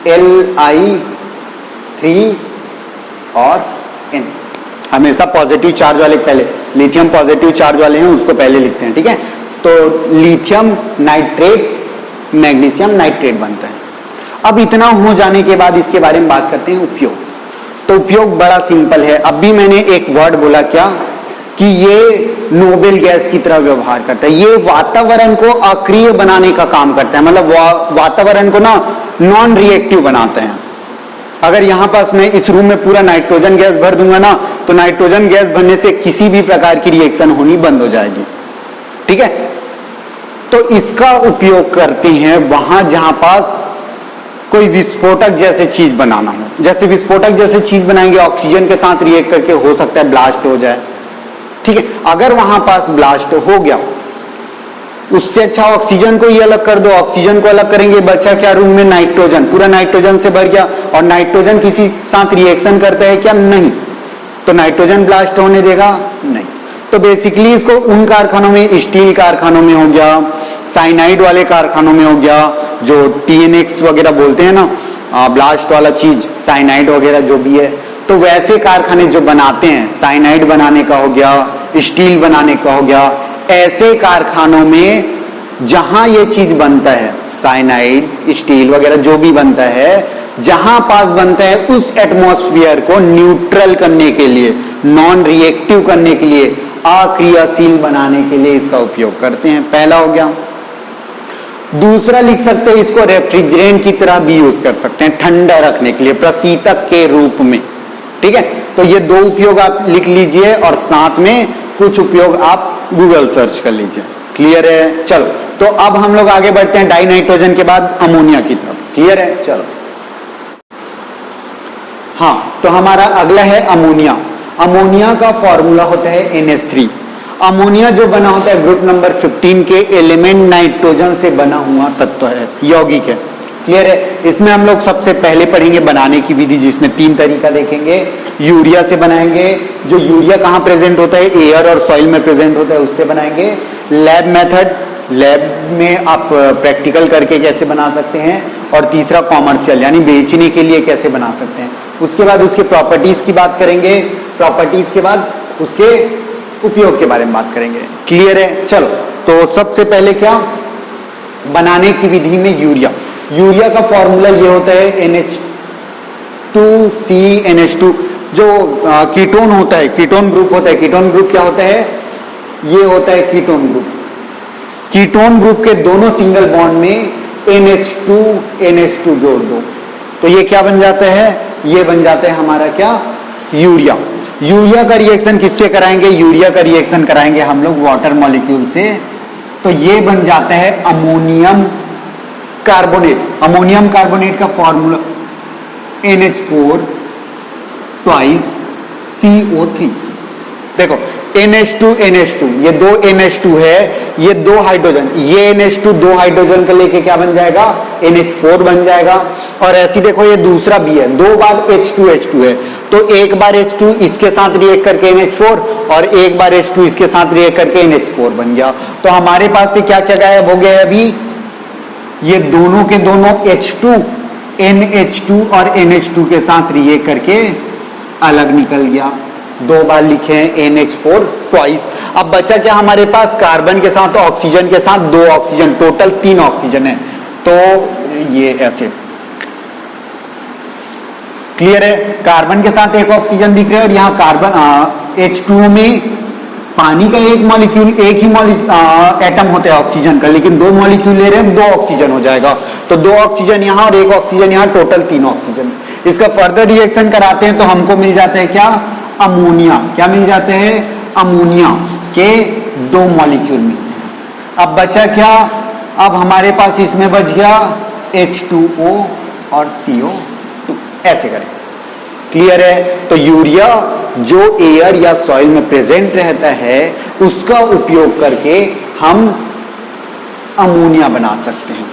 Li3 और N। हमेशा पॉजिटिव चार्ज वाले पहले, लिथियम पॉजिटिव चार्ज वाले हैं उसको पहले लिखते हैं, ठीक है। तो लिथियम नाइट्रेट मैग्नीशियम नाइट्रेट बनता है। अब इतना हो जाने के बाद इसके बारे में बात करते हैं उपयोग। तो उपयोग बड़ा सिंपल है। अब भी मैंने एक वर्ड बोला क्या, कि ये नोबेल गैस की तरह व्यवहार करता है। ये वातावरण को अक्रिय बनाने का काम करता है, मतलब वातावरण को ना नॉन रिएक्टिव बनाते हैं। अगर यहां पास मैं इस रूम में पूरा नाइट्रोजन गैस भर दूंगा ना, तो नाइट्रोजन गैस भरने से किसी भी प्रकार की रिएक्शन होनी बंद हो जाएगी, ठीक है। तो इसका उपयोग करते हैं वहां जहां पास कोई विस्फोटक जैसे चीज बनाना हो। जैसे विस्फोटक जैसे चीज बनाएंगे, ऑक्सीजन के साथ रिएक्ट करके हो सकता है ब्लास्ट हो जाए, ठीक है। अगर वहां पास ब्लास्ट हो गया, उससे अच्छा ऑक्सीजन को ही अलग कर दो। ऑक्सीजन को अलग करेंगे, बचा क्या रूम में, नाइट्रोजन, पूरा नाइट्रोजन से भर गया। और नाइट्रोजन किसी साथ रिएक्शन करता है क्या, नहीं, तो नाइट्रोजन ब्लास्ट होने देगा नहीं। तो बेसिकली इसको उन कारखानों में, स्टील कारखानों में हो गया, साइनाइड वाले कारखानों में हो गया, जो TNX वगैरह बोलते हैं ना, ब्लास्ट वाला चीज, साइनाइड वगैरह जो भी है, तो वैसे कारखाने जो बनाते हैं, साइनाइड बनाने का हो गया, स्टील बनाने का हो गया, ऐसे कारखानों में जहां ये चीज बनता है, साइनाइड स्टील वगैरह जो भी बनता है, जहां पास बनता है उस एटमॉस्फेयर को न्यूट्रल करने के लिए, नॉन रिएक्टिव करने के लिए, अक्रियाशील बनाने के लिए इसका उपयोग करते हैं। पहला हो गया। दूसरा लिख सकते हैं, इसको रेफ्रिजरेंट की तरह भी यूज कर सकते हैं, ठंडा रखने के लिए, प्रशीतक के रूप में, ठीक है। तो ये 2 उपयोग आप लिख लीजिए, और साथ में कुछ उपयोग आप गूगल सर्च कर लीजिए। क्लियर है। चलो, तो अब हम लोग आगे बढ़ते हैं डाई नाइट्रोजन के बाद अमोनिया की तरफ। क्लियर है। चलो, हाँ, तो हमारा अगला है अमोनिया। अमोनिया का फॉर्मूला होता है NH3। अमोनिया जो बना होता है ग्रुप नंबर 15 के एलिमेंट नाइट्रोजन से बना हुआ तत्व है, यौगिक है। क्लियर है। इसमें हम लोग सबसे पहले पढ़ेंगे बनाने की विधि, जिसमें 3 तरीका देखेंगे। यूरिया से बनाएंगे, जो यूरिया कहाँ प्रेजेंट होता है, एयर और सॉइल में प्रेजेंट होता है, उससे बनाएंगे। लैब मेथड, लैब में आप प्रैक्टिकल करके कैसे बना सकते हैं। और तीसरा कॉमर्शियल, यानी बेचने के लिए कैसे बना सकते हैं। उसके बाद उसके प्रॉपर्टीज की बात करेंगे, प्रॉपर्टीज के बाद उसके उपयोग के बारे में बात करेंगे। क्लियर है। चलो, तो सबसे पहले क्या, बनाने की विधि में यूरिया। यूरिया का फॉर्मूला ये होता है NH2CNH2, जो कीटोन होता है, कीटोन ग्रुप होता है। कीटोन ग्रुप क्या होता है, ये होता है कीटोन ग्रुप। कीटोन ग्रुप के दोनों सिंगल बॉन्ड में NH2NH2 जोड़ दो, तो ये क्या बन जाता है, ये बन जाता है हमारा क्या, यूरिया। यूरिया का रिएक्शन किससे कराएंगे, यूरिया का रिएक्शन कराएंगे हम लोग वाटर मॉलिक्यूल से, तो ये बन जाता है अमोनियम कार्बोनेट। अमोनियम कार्बोनेट का फॉर्मूला NH4 2CO3। देखो, NH2 NH2, ये दो NH2 है, ये दो हाइड्रोजन, ये NH2 दो हाइड्रोजन का लेके क्या बन जाएगा, NH4 बन जाएगा। और ऐसी देखो ये दूसरा भी है, दो बार H2 H2 है, तो एक बार H2 इसके साथ रिएक्ट करके NH4 और एक बार H2 इसके साथ रिएक्ट करके NH4 बन गया। तो हमारे पास से क्या क्या गायब हो गया है अभी, ये दोनों के दोनों H2 NH2 और NH2 के साथ रिएक्ट करके अलग निकल गया। दो बार लिखे हैं NH4 ट्वाइस। अब बचा क्या हमारे पास, कार्बन के साथ ऑक्सीजन के साथ दो ऑक्सीजन, टोटल 3 ऑक्सीजन है। तो ये ऐसे क्लियर है, कार्बन के साथ एक ऑक्सीजन दिख रहा है और यहाँ कार्बन H2O में पानी का एक मॉलिक्यूल, एक ही एटम होता है ऑक्सीजन का, लेकिन दो मॉलिक्यूल ले रहे हैं, दो ऑक्सीजन हो जाएगा। तो दो ऑक्सीजन यहाँ और एक ऑक्सीजन यहाँ, टोटल 3 ऑक्सीजन। इसका फर्दर रिएक्शन कराते हैं तो हमको मिल जाते हैं क्या, अमोनिया। क्या मिल जाते हैं, अमोनिया के 2 मॉलिक्यूल मिलते हैं। अब बचा क्या, अब हमारे पास इसमें बच गया H2O और CO2। ऐसे करें, क्लियर है। तो यूरिया जो एयर या सॉइल में प्रेजेंट रहता है उसका उपयोग करके हम अमोनिया बना सकते हैं,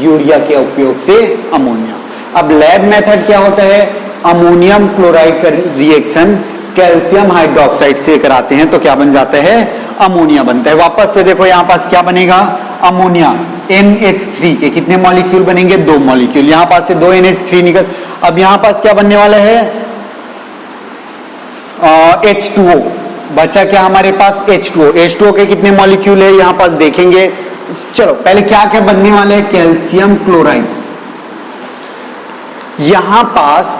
यूरिया के उपयोग से अमोनिया। अब लैब मेथड क्या होता है, अमोनियम क्लोराइड का रिएक्शन कैल्शियम हाइड्रोक्साइड से कराते हैं तो क्या बन जाता है, अमोनिया बनता है। वापस से देखो यहां पास क्या बनेगा, अमोनिया NH3 के कितने मॉलिक्यूल बनेंगे, 2 मॉलिक्यूल। यहां पास से 2 NH3 निकल, अब यहां पास क्या बनने वाला है, H2O। बचा क्या हमारे पास, H2O। H2O के कितने मॉलिक्यूल है यहां पास देखेंगे। चलो पहले क्या क्या बनने वाला है, कैल्शियम क्लोराइड। यहां पास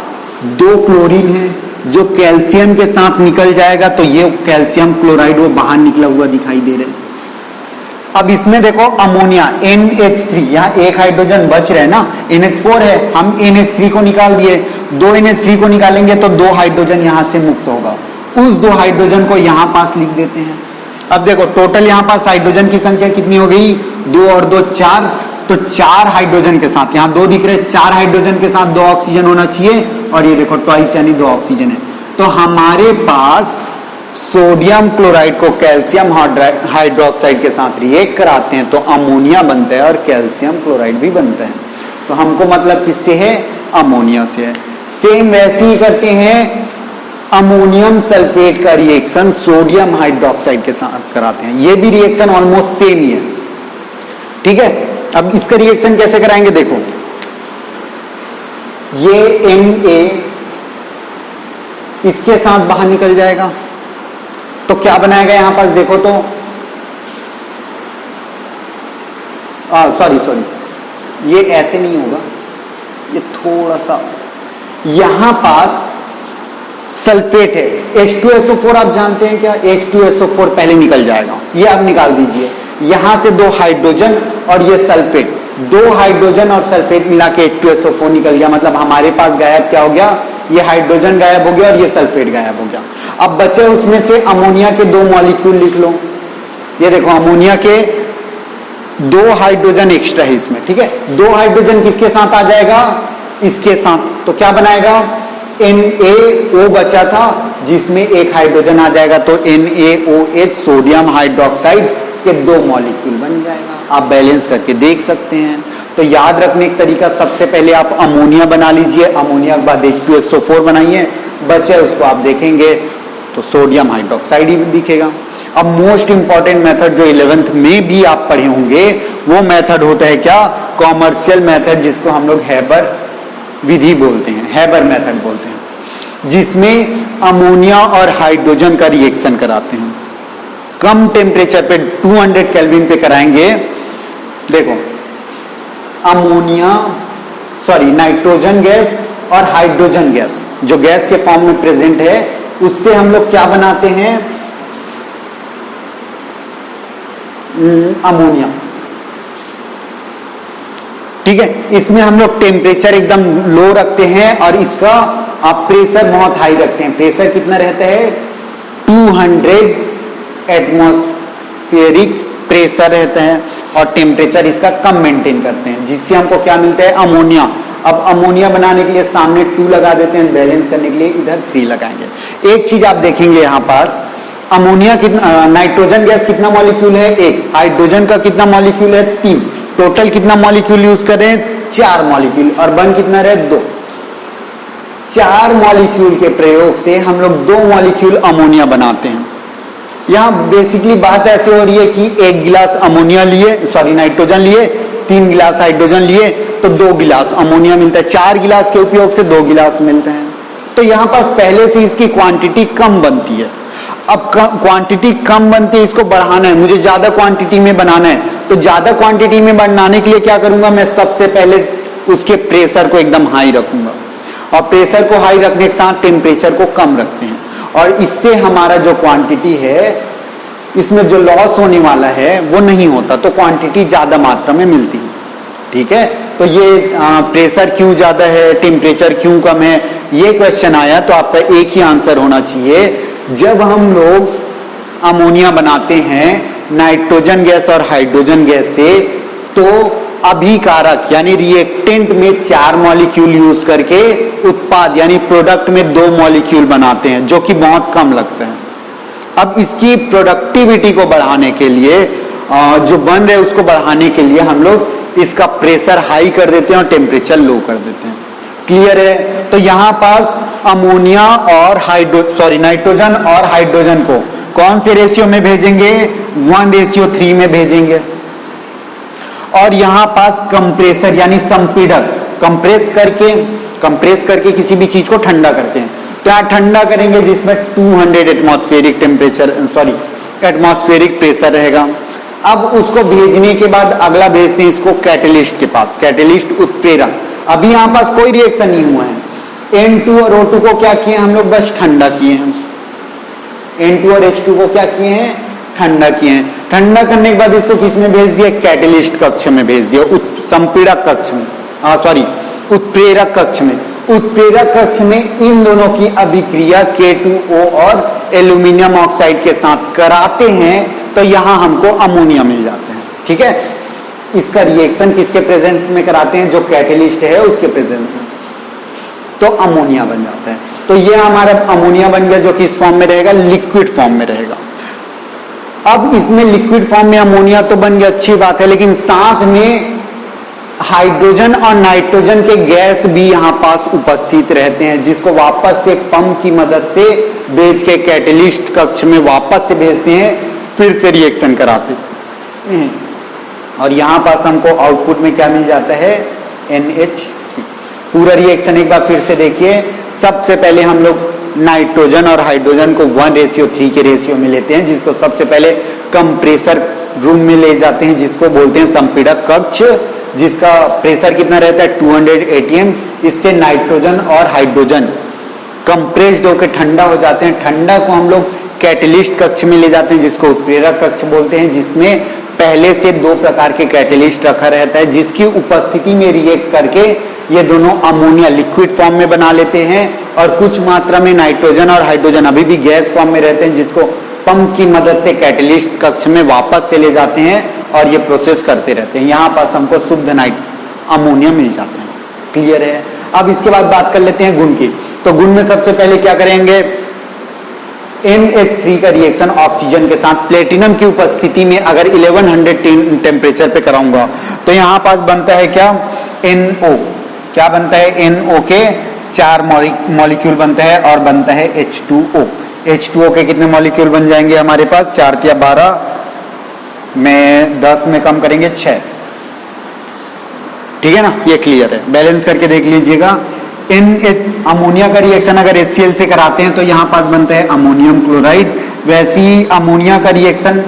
2 क्लोरीन है जो कैल्शियम के साथ निकल जाएगा, तो ये कैल्शियम क्लोराइड वो बाहर निकला हुआ दिखाई दे रहा है। अब इसमें देखो अमोनिया NH3, यहाँ एक हाइड्रोजन बच रहे ना, NH4 है, हम NH3 को निकाल दिए, 2 NH3 को निकालेंगे तो 2 हाइड्रोजन यहां से मुक्त होगा। उस 2 हाइड्रोजन को यहां पास लिख देते हैं। अब देखो टोटल यहां पास हाइड्रोजन की संख्या कितनी हो गई, 2 और 2 4, तो 4 हाइड्रोजन के साथ, यहां 2 दिख रहे, 4 हाइड्रोजन के साथ 2 ऑक्सीजन होना चाहिए, और ये देखो ट्वाइस यानी 2 ऑक्सीजन है। तो हमारे पास सोडियम क्लोराइड को कैल्शियम हाइड्रोक्साइड के साथ रिएक्ट कराते हैं तो अमोनिया बनता है और कैल्शियम क्लोराइड भी बनता है। तो हमको मतलब किससे है, अमोनिया से है। सेम वैसे ही करते हैं, अमोनियम सल्फेट का रिएक्शन सोडियम हाइड्रोक्साइड के साथ कराते हैं, ये भी रिएक्शन ऑलमोस्ट सेम ही है, ठीक है। अब इसका रिएक्शन कैसे कराएंगे, देखो ये Na इसके साथ बाहर निकल जाएगा, तो क्या बनाएगा यहां पास देखो तो, सॉरी ये ऐसे नहीं होगा, ये थोड़ा सा यहां पास सल्फेट है, H2SO4 आप जानते हैं क्या, H2SO4 पहले निकल जाएगा, ये आप निकाल दीजिए। यहां से 2 हाइड्रोजन और ये सल्फेट, 2 हाइड्रोजन और सल्फेट मिला के H2SO4 निकल गया, मतलब हमारे पास गायब क्या हो गया, ये हाइड्रोजन गायब हो गया और ये सल्फेट गायब हो गया। अब बचे उसमें से अमोनिया के 2 मॉलिक्यूल लिख लो, ये देखो अमोनिया के 2 हाइड्रोजन एक्स्ट्रा है इसमें, ठीक है। 2 हाइड्रोजन किसके साथ आ जाएगा, इसके साथ, तो क्या बनाएगा, NaO बचा था जिसमें एक हाइड्रोजन आ जाएगा, तो NaOH सोडियम हाइड्रोक्साइड के 2 मॉलिक्यूल बन जाएगा। आप बैलेंस करके देख सकते हैं। तो याद रखने का तरीका, सबसे पहले आप अमोनिया बना लीजिए, अमोनिया के बाद H2SO4 बनाइए, बचे उसको आप देखेंगे तो सोडियम हाइड्रोक्साइड ही दिखेगा। अब मोस्ट इंपॉर्टेंट मेथड जो 11th में भी आप पढ़े होंगे वो मेथड होता है क्या, कॉमर्शियल मेथड, जिसको हम लोग हैबर विधि बोलते हैं, हैबर मेथड बोलते हैं, जिसमें अमोनिया और हाइड्रोजन का रिएक्शन कराते हैं। कम टेम्परेचर पे 200 केल्विन पे कराएंगे। देखो नाइट्रोजन गैस और हाइड्रोजन गैस जो गैस के फॉर्म में प्रेजेंट है, उससे हम लोग क्या बनाते हैं, अमोनिया, ठीक है। इसमें हम लोग टेम्परेचर एकदम लो रखते हैं और इसका आप प्रेशर बहुत हाई रखते हैं। प्रेशर कितना रहता है, 200 एटमॉस्फेरिक प्रेशर रहता है, और टेम्परेचर इसका कम मेंटेन करते हैं, जिससे हमको क्या मिलता है, अमोनिया। अब अमोनिया बनाने के लिए सामने 2 लगा देते हैं, बैलेंस करने के लिए इधर 3 लगाएंगे। एक चीज आप देखेंगे यहां पास, अमोनिया कितना, नाइट्रोजन गैस कितना मॉलिक्यूल है? एक। हाइड्रोजन का कितना मॉलिक्यूल है? 3। टोटल कितना मॉलिक्यूल यूज कर रहे हैं? 4 मॉलिक्यूल। और बन कितना रहे? 2। 4 मॉलिक्यूल के प्रयोग से हम लोग 2 मॉलिक्यूल अमोनिया बनाते हैं। यहां बेसिकली बात ऐसे हो रही है कि 1 गिलास अमोनिया लिए, सॉरी नाइट्रोजन लिए, 3 गिलास हाइड्रोजन लिए तो 2 गिलास अमोनिया मिलता है। 4 गिलास के उपयोग से 2 गिलास मिलते हैं। तो यहां पास पहले से इसकी क्वांटिटी कम बनती है। अब क्वांटिटी कम बनती है, इसको बढ़ाना है, मुझे ज्यादा क्वांटिटी में बनाना है। तो ज्यादा क्वांटिटी में बनाने के लिए क्या करूंगा? मैं सबसे पहले उसके प्रेशर को एकदम हाई रखूंगा, और प्रेशर को हाई रखने के साथ टेम्परेचर को कम रखते हैं, और इससे हमारा जो क्वांटिटी है, इसमें जो लॉस होने वाला है वो नहीं होता, तो क्वांटिटी ज्यादा मात्रा में मिलती है। ठीक है, तो ये प्रेशर क्यों ज्यादा है, टेम्परेचर क्यों कम है, ये क्वेश्चन आया तो आपका एक ही आंसर होना चाहिए। जब हम लोग अमोनिया बनाते हैं नाइट्रोजन गैस और हाइड्रोजन गैस से, तो अभिकारक यानी रिएक्टेंट में 4 मॉलिक्यूल यूज करके उत्पाद यानी प्रोडक्ट में 2 मॉलिक्यूल बनाते हैं, जो कि बहुत कम लगते हैं। अब इसकी प्रोडक्टिविटी को बढ़ाने के लिए, जो बन रहे उसको बढ़ाने के लिए हम लोग इसका प्रेशर हाई कर देते हैं और टेम्परेचर लो कर देते हैं। क्लियर है? तो यहां पास अमोनिया और नाइट्रोजन और हाइड्रोजन को कौन से रेशियो में भेजेंगे? 1:3 में भेजेंगे। और यहां पास कंप्रेसर यानी संपीड़क, कंप्रेस करके किसी भी चीज को ठंडा करते हैं, तो यहां ठंडा करेंगे जिसमें 200 एटमॉस्फेरिक प्रेशर रहेगा। अब उसको भेजने के बाद अगला भेजते हैं इसको कैटलिस्ट के पास, कैटलिस्ट उत्प्रेरक। अभी यहां पास कोई रिएक्शन नहीं हुआ है। N2 और O2 को क्या किए हम लोग? बस ठंडा किए हैं। N2 और H2 को क्या किए हैं? ठंडा किए हैं। ठंडा करने के बाद इसको किस में भेज दिया? कैटलिस्ट कक्ष में भेज दिया, संपीड़क कक्ष में, उत्प्रेरक कक्ष में। उत्प्रेरक कक्ष में इन दोनों की अभिक्रिया K2O और एल्यूमिनियम ऑक्साइड के साथ कराते हैं, तो यहां हमको अमोनिया मिल जाते हैं। ठीक है, इसका रिएक्शन किसके प्रेजेंस में कराते हैं? जो कैटलिस्ट है उसके प्रेजेंस में, तो अमोनिया बन जाता है। तो ये हमारा अमोनिया बन गया, जो किस फॉर्म में रहेगा? लिक्विड फॉर्म में रहेगा। अब इसमें लिक्विड फॉर्म में अमोनिया तो बन गया, अच्छी बात है, लेकिन साथ में हाइड्रोजन और नाइट्रोजन के गैस भी यहां पास उपस्थित रहते हैं, जिसको वापस से पंप की मदद से भेज के कैटलिस्ट कक्ष में वापस से भेजते हैं, फिर से रिएक्शन कराते हैं। और यहां पास हमको आउटपुट में क्या मिल जाता है? NH। पूरा रिएक्शन एक बार फिर से देखिए। सबसे पहले हम लोग नाइट्रोजन और हाइड्रोजन को 1:3 के रेशियो में लेते हैं, जिसको सबसे पहले कंप्रेसर रूम में ले जाते हैं, जिसको बोलते हैं संपीड़क कक्ष, जिसका प्रेशर कितना रहता है? 200 atm। इससे नाइट्रोजन और हाइड्रोजन कंप्रेस्ड होकर ठंडा हो जाते हैं। ठंडा को हम लोग कैटलिस्ट कक्ष में ले जाते हैं, जिसको उत्प्रेरक कक्ष बोलते हैं, जिसमें पहले से 2 प्रकार के कैटलिस्ट रखा रहता है, जिसकी उपस्थिति में रिएक्ट करके ये दोनों अमोनिया लिक्विड फॉर्म में बना लेते हैं, और कुछ मात्रा में नाइट्रोजन और हाइड्रोजन अभी भी गैस फॉर्म में रहते हैं, जिसको पंप की मदद से कैटलिस्ट कक्ष में वापस से ले जाते हैं और ये प्रोसेस करते रहते हैं। यहाँ पास हमको शुद्ध अमोनिया मिल जाते हैं। क्लियर है? अब इसके बाद बात कर लेते हैं गुण की। तो गुण में सबसे पहले क्या करेंगे? NH3 का रिएक्शन ऑक्सीजन के साथ प्लेटिनम की उपस्थिति में अगर 1100 टेम्परेचर पे कराऊंगा, तो यहां पास बनता है क्या? NO। क्या बनता है? NO के 4 मॉलिक्यूल बनता है, और बनता है H2O। H2O के कितने मॉलिक्यूल बन जाएंगे हमारे पास? 4 या 12 में 10 में कम करेंगे 6। ठीक है ना? ये क्लियर है। बैलेंस करके देख लीजिएगा। अमोनिया का रिएक्शन अगर HCl से कराते हैं तो यहां पास बनता है अमोनियम क्लोराइड। वैसे ही अमोनिया का रिएक्शन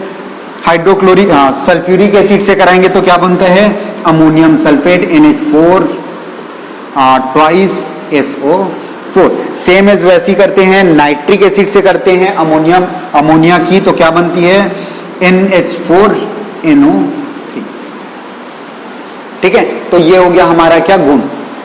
हाइड्रोक्लोरिक सल्फ्यूरिक एसिड से कराएंगे तो क्या बनता है? Ammonium sulphate NH4 twice SO4। Same as वैसी करते हैं नाइट्रिक एसिड से करते हैं अमोनिया की, तो क्या बनती है? NH4NO3। ठीक है, तो ये हो गया हमारा क्या? गुण।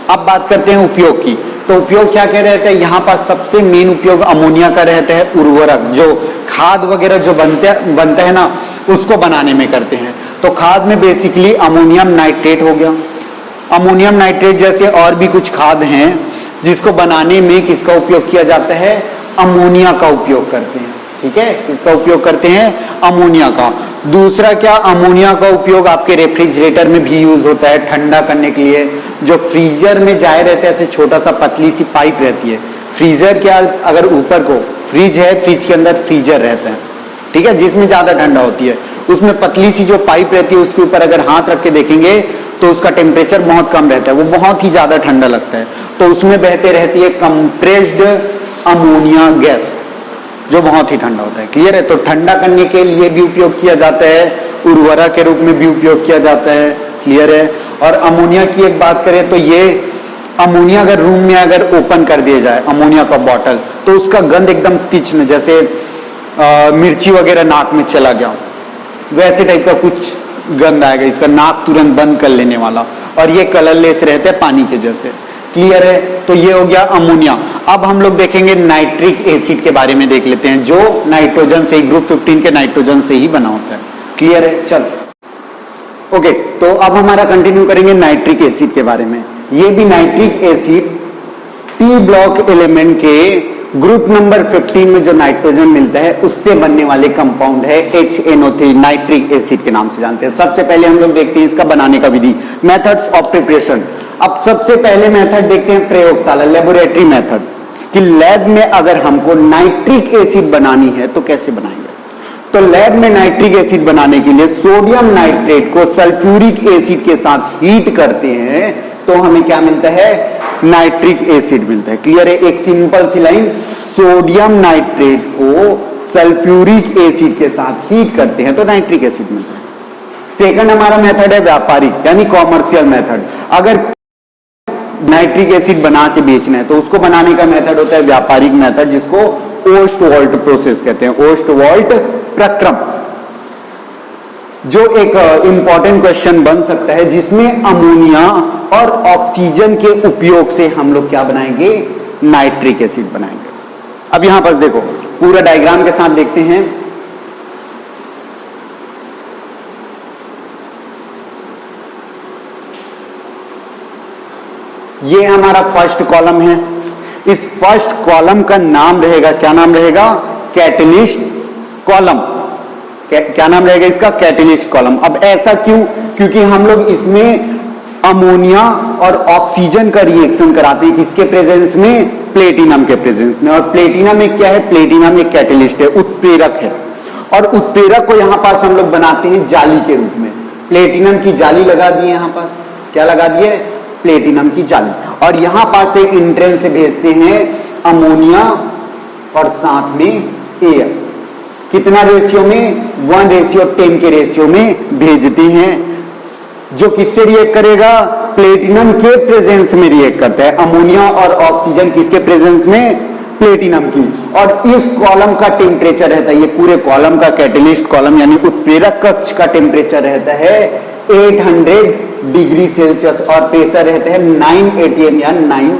अब बात करते हैं उपयोग की। तो उपयोग क्या कह रहे थे? यहाँ पास सबसे मेन उपयोग अमोनिया का रहता है उर्वरक, जो खाद वगैरह जो बनता है ना, उसको बनाने में करते हैं। तो खाद में बेसिकली अमोनियम नाइट्रेट हो गया। अमोनियम नाइट्रेट जैसे और भी कुछ खाद हैं जिसको बनाने में किसका उपयोग किया जाता है? अमोनिया का उपयोग करते हैं। ठीक है, इसका उपयोग करते हैं अमोनिया का। दूसरा क्या, अमोनिया का उपयोग आपके रेफ्रिजरेटर में भी यूज होता है ठंडा करने के लिए। जो फ्रीजर में जाए रहते हैं, ऐसे छोटा सा पतली सी पाइप रहती है, फ्रीजर क्या, अगर ऊपर को फ्रिज है, फ्रिज के अंदर फ्रीजर रहता है, ठीक है, जिसमें ज्यादा ठंडा होती है, उसमें पतली सी जो पाइप रहती है उसके ऊपर अगर हाथ रख के देखेंगे तो उसका टेम्परेचर बहुत कम रहता है, वो बहुत ही ज्यादा ठंडा लगता है, तो उसमें बहते रहती है कंप्रेस्ड अमोनिया गैस जो बहुत ही ठंडा होता है। क्लियर है, तो ठंडा करने के लिए भी उपयोग किया जाता है, उर्वरक के रूप में भी उपयोग किया जाता है। क्लियर है। और अमोनिया की एक बात करें तो ये अमोनिया अगर रूम में अगर ओपन कर दिया जाए अमोनिया का बॉटल, तो उसका गंध एकदम तीक्ष्ण, जैसे मिर्ची वगैरह नाक में चला गया वैसे टाइप का कुछ गंध आएगा, इसका नाक तुरंत बंद कर लेने वाला, और ये कलरलेस रहते हैं पानी के जैसे। क्लियर है, तो ये हो गया अमोनिया। अब हम लोग देखेंगे नाइट्रिक एसिड के बारे में देख लेते हैं, जो नाइट्रोजन से, ग्रुप 15 के नाइट्रोजन से ही बना होता है। क्लियर है, चल ओके, तो अब हमारा कंटिन्यू करेंगे नाइट्रिक एसिड के बारे में। ये भी nitric acid P block element के ग्रुप नंबर 15 में जो नाइट्रोजन मिलता है उससे बनने वाले कंपाउंड है HNO3, नाइट्रिक एसिड के नाम से जानते हैं। सबसे पहले हम लोग देखते हैं इसका बनाने का विधि, मेथड्स ऑफ प्रिपरेशन। अब सबसे पहले मेथड देखते हैं प्रयोगशाला, लेबोरेटरी मेथड, कि लैब में अगर हमको नाइट्रिक एसिड बनानी है तो कैसे बनाएंगे। तो लैब में नाइट्रिक एसिड बनाने के लिए सोडियम नाइट्रेट को सल्फ्यूरिक एसिड के साथ हीट करते हैं तो हमें क्या मिलता है, नाइट्रिक एसिड मिलता है। क्लियर है, एक सिंपल सी लाइन, सोडियम नाइट्रेट को सल्फ्यूरिक एसिड के साथ हीट करते हैं तो नाइट्रिक एसिड मिलता है। सेकंड हमारा मेथड है व्यापारिक यानी कॉमर्शियल मेथड। अगर नाइट्रिक एसिड बना के बेचना है तो उसको बनाने का मेथड होता है व्यापारिक मेथड, जिसको ओस्टवाल्ट प्रोसेस कहते हैं, ओस्टवाल्ट प्रक्रम, जो एक इंपॉर्टेंट क्वेश्चन बन सकता है, जिसमें अमोनिया और ऑक्सीजन के उपयोग से हम लोग क्या बनाएंगे, नाइट्रिक एसिड बनाएंगे। अब यहां पास देखो, पूरा डायग्राम के साथ देखते हैं। ये हमारा फर्स्ट कॉलम है, इस फर्स्ट कॉलम का नाम रहेगा, क्या नाम रहेगा, कैटलिस्ट कॉलम। क्या नाम रहेगा इसका, कैटलिस्ट कॉलम। अब ऐसा क्यों, क्योंकि हम लोग इसमें अमोनिया और ऑक्सीजन का रिएक्शन कराते हैं, किसके प्रेजेंस में, प्लेटिनम के प्रेजेंस में। और प्लेटिनम एक क्या है, प्लेटिनम एक कैटलिस्ट है, उत्प्रेरक है, और उत्प्रेरक को यहां पास हम लोग बनाते हैं जाली के रूप में। प्लेटिनम की जाली लगा दी है, यहां पास क्या लगा दिए, प्लेटिनम की जाली, और यहां पास से इंट्रेंस से भेजते हैं अमोनिया और साथ में एयर। कितना रेशियो में, 1:10 के रेशियो में भेजते हैं, जो किससे रिएक्ट करेगा, प्लेटिनम के प्रेजेंस में रिएक्ट करता है। अमोनिया और ऑक्सीजन किसके प्रेजेंस में, प्लेटिनम की। और इस कॉलम का टेम्परेचर रहता है, ये पूरे कॉलम का, कैटलिस्ट कॉलम यानी उत्प्रेरक कक्ष का टेम्परेचर रहता है 800 डिग्री सेल्सियस, और प्रेशर रहता है 9 atm या 9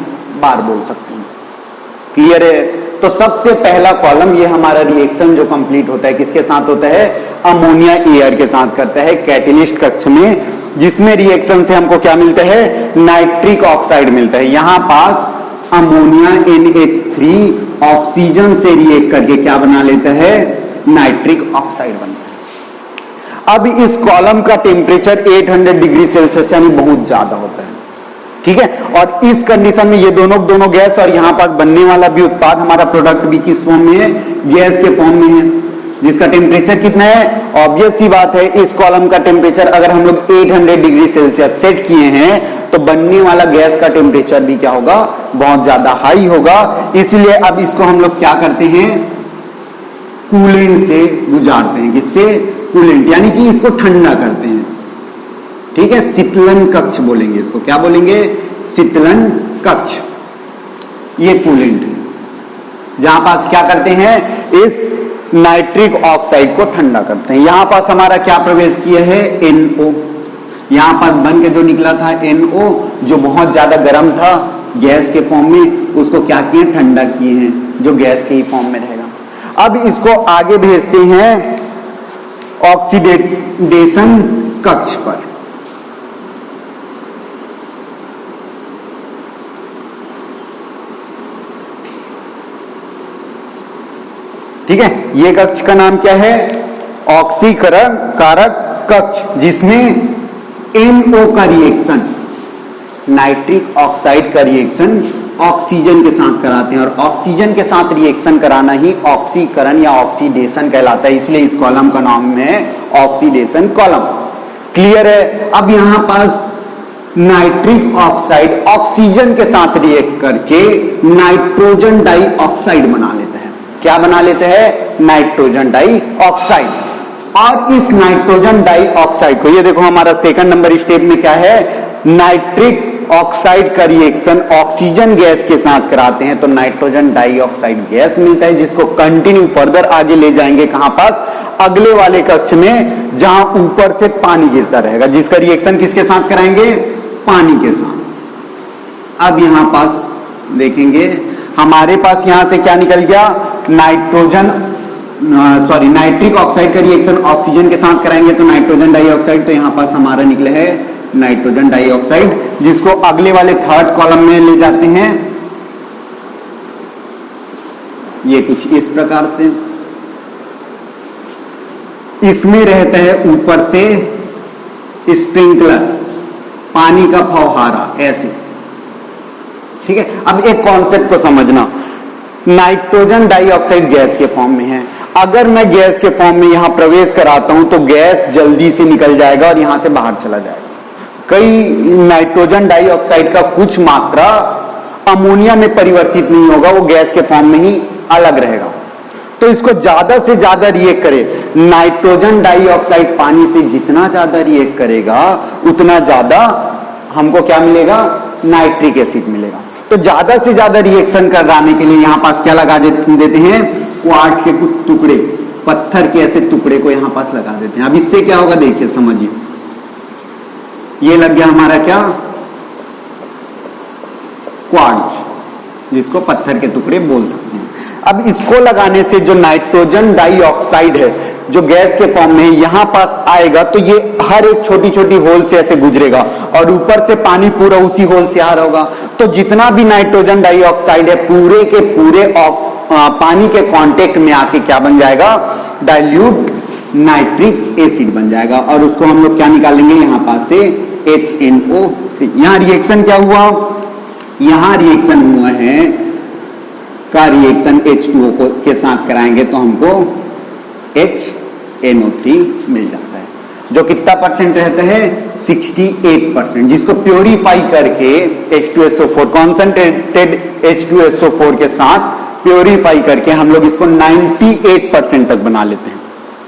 बार बोल सकते हैं। क्लियर है, तो सबसे पहला कॉलम ये हमारा रिएक्शन जो कंप्लीट होता है किसके साथ होता है, अमोनिया एयर के साथ करता है कैटलिस्ट कक्ष में, जिसमें रिएक्शन से हमको क्या मिलता है, नाइट्रिक ऑक्साइड मिलता है। यहां पास अमोनिया NH3 ऑक्सीजन से रिएक्ट करके क्या बना लेता है, नाइट्रिक ऑक्साइड बनता है। अब इस कॉलम का टेम्परेचर 800 डिग्री सेल्सियस यानी बहुत ज्यादा होता है, ठीक है। और इस कंडीशन में ये दोनों गैस और यहां पास बनने वाला भी उत्पाद, हमारा प्रोडक्ट भी किस फॉर्म में है, गैस के फॉर्म में है, जिसका टेम्परेचर कितना है, ऑब्वियस सी बात है, इस कॉलम का टेम्परेचर अगर हम लोग 800 डिग्री सेल्सियस सेट किए हैं तो बनने वाला गैस का टेम्परेचर भी क्या होगा, बहुत ज्यादा हाई होगा। इसलिए अब इसको हम लोग क्या करते हैं, कूलेंट से गुजारते हैं, किससे, कूलेंट, यानी कि इसको ठंडा करते हैं, ठीक है। शीतलन कक्ष बोलेंगे इसको, क्या बोलेंगे, शीतलन कक्ष, ये कूलेंट है, जहां पास क्या करते हैं, इस नाइट्रिक ऑक्साइड को ठंडा करते हैं। यहां पास हमारा क्या प्रवेश किया है, NO, यहां पास बन के जो निकला था NO, जो बहुत ज्यादा गर्म था गैस के फॉर्म में, उसको क्या किए, ठंडा किए हैं, जो गैस के ही फॉर्म में रहेगा। अब इसको आगे भेजते हैं ऑक्सीडेशन कक्ष पर। ठीक है, ये कक्ष का नाम क्या है? ऑक्सीकरण कारक कक्ष, जिसमें NO का रिएक्शन, नाइट्रिक ऑक्साइड का रिएक्शन ऑक्सीजन के साथ कराते हैं, और ऑक्सीजन के साथ रिएक्शन कराना ही ऑक्सीकरण या ऑक्सीडेशन कहलाता है, इसलिए इस कॉलम का नाम है ऑक्सीडेशन कॉलम। क्लियर है? अब यहां पास नाइट्रिक ऑक्साइड ऑक्सीजन के साथ रिएक्ट करके नाइट्रोजन डाइऑक्साइड बना लेते हैं। क्या बना लेते हैं? Nitrogen dioxide. और इस नाइट्रोजन डाइऑक्साइड को, ये देखो हमारा सेकंड नंबर स्टेप में क्या है, नाइट्रिक ऑक्साइड का रिएक्शन ऑक्सीजन गैस के साथ कराते हैं तो नाइट्रोजन डाइऑक्साइड गैस मिलता है, जिसको कंटिन्यू फर्दर आगे ले जाएंगे कहां पास? अगले वाले कक्ष में, जहां ऊपर से पानी गिरता रहेगा, जिसका रिएक्शन किसके साथ कराएंगे? पानी के साथ। अब यहां पास देखेंगे हमारे पास यहां से क्या निकल गया? नाइट्रिक ऑक्साइड का रिएक्शन ऑक्सीजन के साथ कराएंगे तो नाइट्रोजन डाइऑक्साइड, तो यहां पास हमारा निकले है नाइट्रोजन डाइऑक्साइड, जिसको अगले वाले थर्ड कॉलम में ले जाते हैं। ये कुछ इस प्रकार से, इसमें रहता है ऊपर से स्प्रिंकलर, पानी का फव्वारा, ऐसे। ठीक है, अब एक कॉन्सेप्ट को समझना, नाइट्रोजन डाइऑक्साइड गैस के फॉर्म में है। अगर मैं गैस के फॉर्म में यहां प्रवेश कराता हूं तो गैस जल्दी से निकल जाएगा और यहां से बाहर चला जाएगा। कई नाइट्रोजन डाइऑक्साइड का कुछ मात्रा अमोनिया में परिवर्तित नहीं होगा, वो गैस के फॉर्म में ही अलग रहेगा। तो इसको ज्यादा से ज्यादा रिएक्ट करे, नाइट्रोजन डाइऑक्साइड पानी से जितना ज्यादा रिएक्ट करेगा उतना ज्यादा हमको क्या मिलेगा? नाइट्रिक एसिड मिलेगा। तो ज्यादा से ज्यादा रिएक्शन कराने के लिए यहां पास क्या लगा देते हैं? क्वार्ट्ज के कुछ टुकड़े, पत्थर के ऐसे टुकड़े को यहां पास लगा देते हैं। अब इससे क्या होगा देखिए, समझिए। ये लग गया हमारा क्या? क्वार्ट्ज, जिसको पत्थर के टुकड़े बोल सकते हैं। अब इसको लगाने से जो नाइट्रोजन डाइऑक्साइड है जो गैस के फॉर्म में यहां पास आएगा तो ये हर एक छोटी छोटी होल से ऐसे गुजरेगा और ऊपर से पानी पूरा उसी होल से आ रहा होगा। तो जितना भी नाइट्रोजन डाइऑक्साइड है पूरे के पूरे पानी के कांटेक्ट में आके क्या बन जाएगा? डाइल्यूट नाइट्रिक एसिड बन जाएगा, और उसको हम लोग क्या निकालेंगे यहां पास से? HNO3। यहां रिएक्शन क्या हुआ? यहां रिएक्शन हुआ है का रिएक्शन H2O के साथ कराएंगे तो हमको HNO3 मिल जाता है, जो कितना परसेंट रहता है? 68%, जिसको प्योरीफाई करके H2SO4 कॉन्सेंट्रेटेड H2SO4 के साथ प्योरीफाई करके हम लोग इसको 98% तक बना लेते हैं।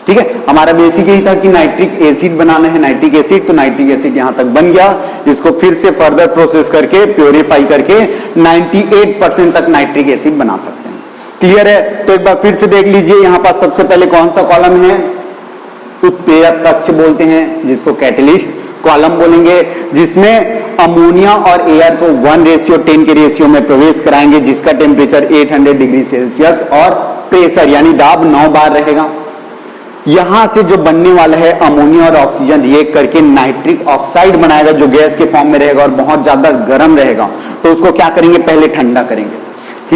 ठीक है, हमारा बेसिक यही था कि नाइट्रिक एसिड बनाना है, नाइट्रिक एसिड, तो नाइट्रिक एसिड यहां तक बन गया। इसको फिर से फर्दर प्रोसेस करके प्योरीफाई करके 98% तक नाइट्रिक एसिड बना सकते हैं। क्लियर है? तो एक बार फिर से देख लीजिए, यहां पास सबसे पहले कौन सा कॉलम है? उत्प्रेरक कक्ष बोलते हैं, जिसको कैटलिस्ट कॉलम बोलेंगे, जिसमें अमोनिया और एयर को 1:10 के रेशियो में प्रवेश कराएंगे, जिसका टेम्परेचर 800 डिग्री सेल्सियस और प्रेशर यानी दाब 9 बार रहेगा। यहां से जो बनने वाला है अमोनिया और ऑक्सीजन रिएक्ट करके नाइट्रिक ऑक्साइड बनाएगा, जो गैस के फॉर्म में रहेगा और बहुत ज्यादा गर्म रहेगा। तो उसको क्या करेंगे? पहले ठंडा करेंगे।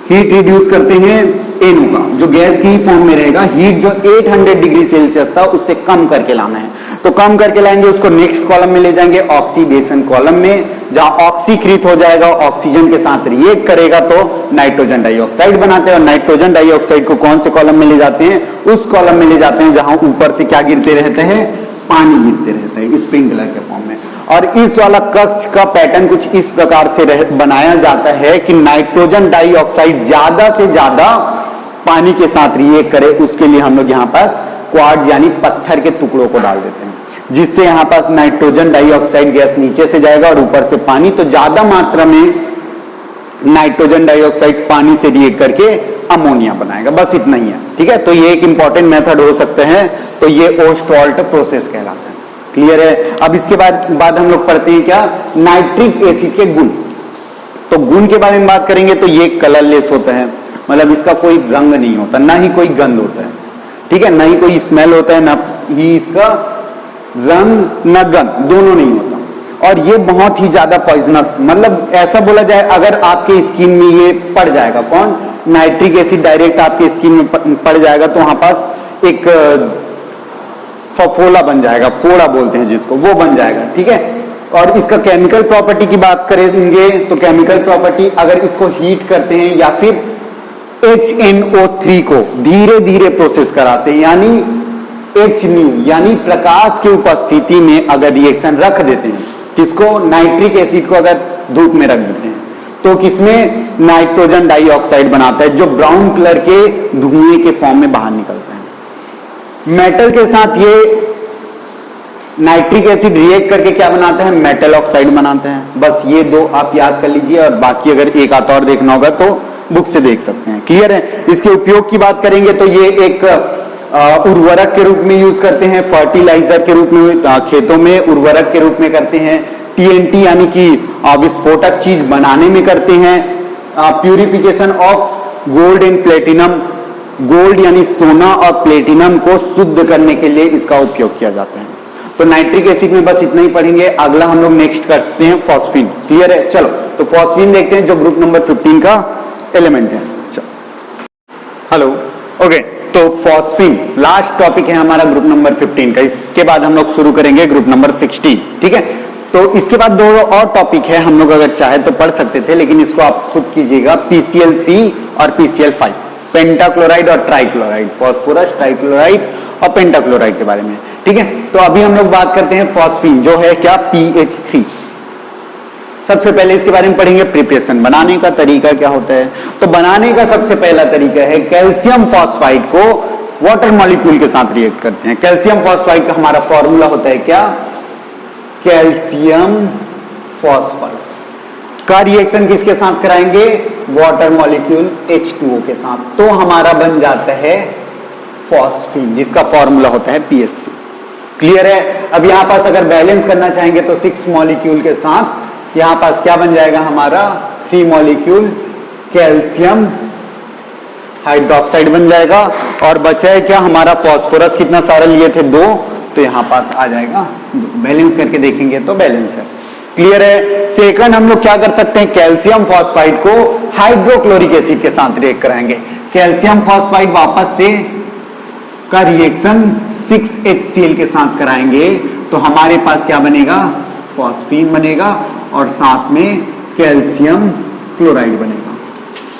हीट रिड्यूस करते हैं NO का, जो गैस की फॉर्म में रहेगा। हीट जो 800 डिग्री सेल्सियस था उससे कम करके लाना है, तो कम करके लाएंगे, उसको नेक्स्ट कॉलम में ले जाएंगे, ऑक्सीडेशन कॉलम में, जहां ऑक्सीकृत हो जाएगा, ऑक्सीजन के साथ रिएक्ट करेगा तो नाइट्रोजन डाइऑक्साइड बनाते हैं। और नाइट्रोजन डाइऑक्साइड को कौन से कॉलम में ले जाते हैं? उस कॉलम में ले जाते हैं जहां ऊपर से क्या गिरते रहते हैं? पानी गिरते रहता है स्प्रिंकलर के फॉर्म में। और इस वाला कक्ष का पैटर्न कुछ इस प्रकार से बनाया जाता है कि नाइट्रोजन डाइऑक्साइड ज्यादा से ज्यादा पानी के साथ रिएक्ट करे, उसके लिए हम लोग यहाँ पास क्वार्ट्ज यानी पत्थर के टुकड़ों को डाल देते हैं, जिससे यहाँ पास नाइट्रोजन डाइऑक्साइड गैस नीचे से जाएगा और ऊपर से पानी, तो ज्यादा मात्रा में नाइट्रोजन डाइऑक्साइड पानी से रिएक्ट करके अमोनिया बनाएगा। बस इतना ही है। ठीक है, तो ये एक इंपॉर्टेंट मेथड हो सकते हैं, तो ये ओस्टॉल्ट प्रोसेस कहलाता है। क्लियर है? अब इसके बाद हम लोग पढ़ते हैं क्या? नाइट्रिक एसिड के गुण। तो गुण के बारे में बात करेंगे तो ये कलरलेस होता है, मतलब इसका कोई रंग नहीं होता, ना ही कोई गंध होता है। ठीक है, ना ही कोई स्मेल होता है, ना ही इसका रंग न गंध, दोनों नहीं होता। और ये बहुत ही ज्यादा पॉइजनस, मतलब ऐसा बोला जाए अगर आपके स्किन में ये पड़ जाएगा, कौन? नाइट्रिक एसिड डायरेक्ट आपकी स्किन में पड़ जाएगा तो वहां पास एक फफोला बन जाएगा, फोड़ा बोलते हैं जिसको, वो बन जाएगा। ठीक है, और इसका केमिकल प्रॉपर्टी की बात करेंगे तो केमिकल प्रॉपर्टी अगर इसको हीट करते हैं या फिर HNO3 को धीरे धीरे प्रोसेस कराते हैं, यानी HNO यानी प्रकाश की उपस्थिति में अगर रिएक्शन रख देते हैं, किसको, नाइट्रिक एसिड को अगर धूप में रख देते हैं तो किसमें, नाइट्रोजन डाइऑक्साइड बनाता है जो ब्राउन कलर के धुएं के फॉर्म में बाहर निकलता है। मेटल के साथ ये नाइट्रिक एसिड रिएक्ट करके क्या बनाता है, मेटल ऑक्साइड बनाते हैं। बस ये दो आप याद कर लीजिए, और बाकी अगर एक आता और देखना होगा तो बुक से देख सकते हैं। क्लियर है। इसके उपयोग की बात करेंगे तो ये एक उर्वरक के रूप में यूज करते हैं, फर्टिलाइजर के रूप में खेतों में उर्वरक के रूप में करते हैं, TNT यानी कि विस्फोटक चीज बनाने में करते हैं, purification of gold and platinum, gold यानी सोना और प्लेटिनम को शुद्ध करने के लिए इसका उपयोग किया जाता है। तो नाइट्रिक एसिड में बस इतना ही पढ़ेंगे। अगला हम लोग नेक्स्ट करते हैं फॉस्फीन। क्लियर है। चलो तो फॉस्फीन देखते हैं जो ग्रुप नंबर 15 का एलिमेंट है। हेलो, ओके, तो फॉस्फीन लास्ट टॉपिक है हमारा ग्रुप नंबर 15 का। इसके बाद हम लोग शुरू करेंगे ग्रुप नंबर 16। ठीक है, तो इसके बाद दो और टॉपिक है, हम लोग अगर चाहे तो पढ़ सकते थे, लेकिन इसको आप खुद कीजिएगा, PCl3 और PCl5, पेंटाक्लोराइड और ट्राइक्लोराइड, फॉस्फोरस, ट्राइक्लोराइड और पेंटाक्लोराइड के बारे में। ठीक है, तो अभी हम लोग बात करते हैं फॉस्फीन जो है क्या, PH3। सबसे पहले इसके बारे में पढ़ेंगे, प्रिपरेशन, बनाने का तरीका क्या होता है। तो बनाने का सबसे पहला तरीका है, कैल्शियम फॉस्फाइड को वाटर मॉलिक्यूल के साथ रिएक्ट करते हैं। कैल्शियम फॉस्फाइड का हमारा फॉर्मूला होता है क्या, कैल्शियम फॉस्फाइड का रिएक्शन किसके साथ कराएंगे, वाटर मॉलिक्यूल H2O के साथ, तो हमारा बन जाता है फॉस्फीन, जिसका फॉर्मूला होता है PH3। क्लियर है। अब यहां पास अगर बैलेंस करना चाहेंगे तो 6 मॉलिक्यूल के साथ यहां पास क्या बन जाएगा हमारा, 3 मॉलिक्यूल कैल्शियम हाइड्रोक्साइड बन जाएगा, और बचा है क्या हमारा फॉस्फोरस, कितना सारा लिए थे, 2, तो यहां पास आ जाएगा 2। बैलेंस करके देखेंगे तो बैलेंस है। क्लियर है। सेकंड हम लोग क्या कर सकते हैं, कैल्शियम फॉस्फाइड को हाइड्रोक्लोरिक एसिड के साथ रिएक्ट कराएंगे। कैल्शियम फॉस्फाइड वापस से का रिएक्शन 6HCl के साथ कराएंगे तो हमारे पास क्या बनेगा, फॉस्फीन बनेगा, और साथ में कैल्शियम क्लोराइड बनेगा,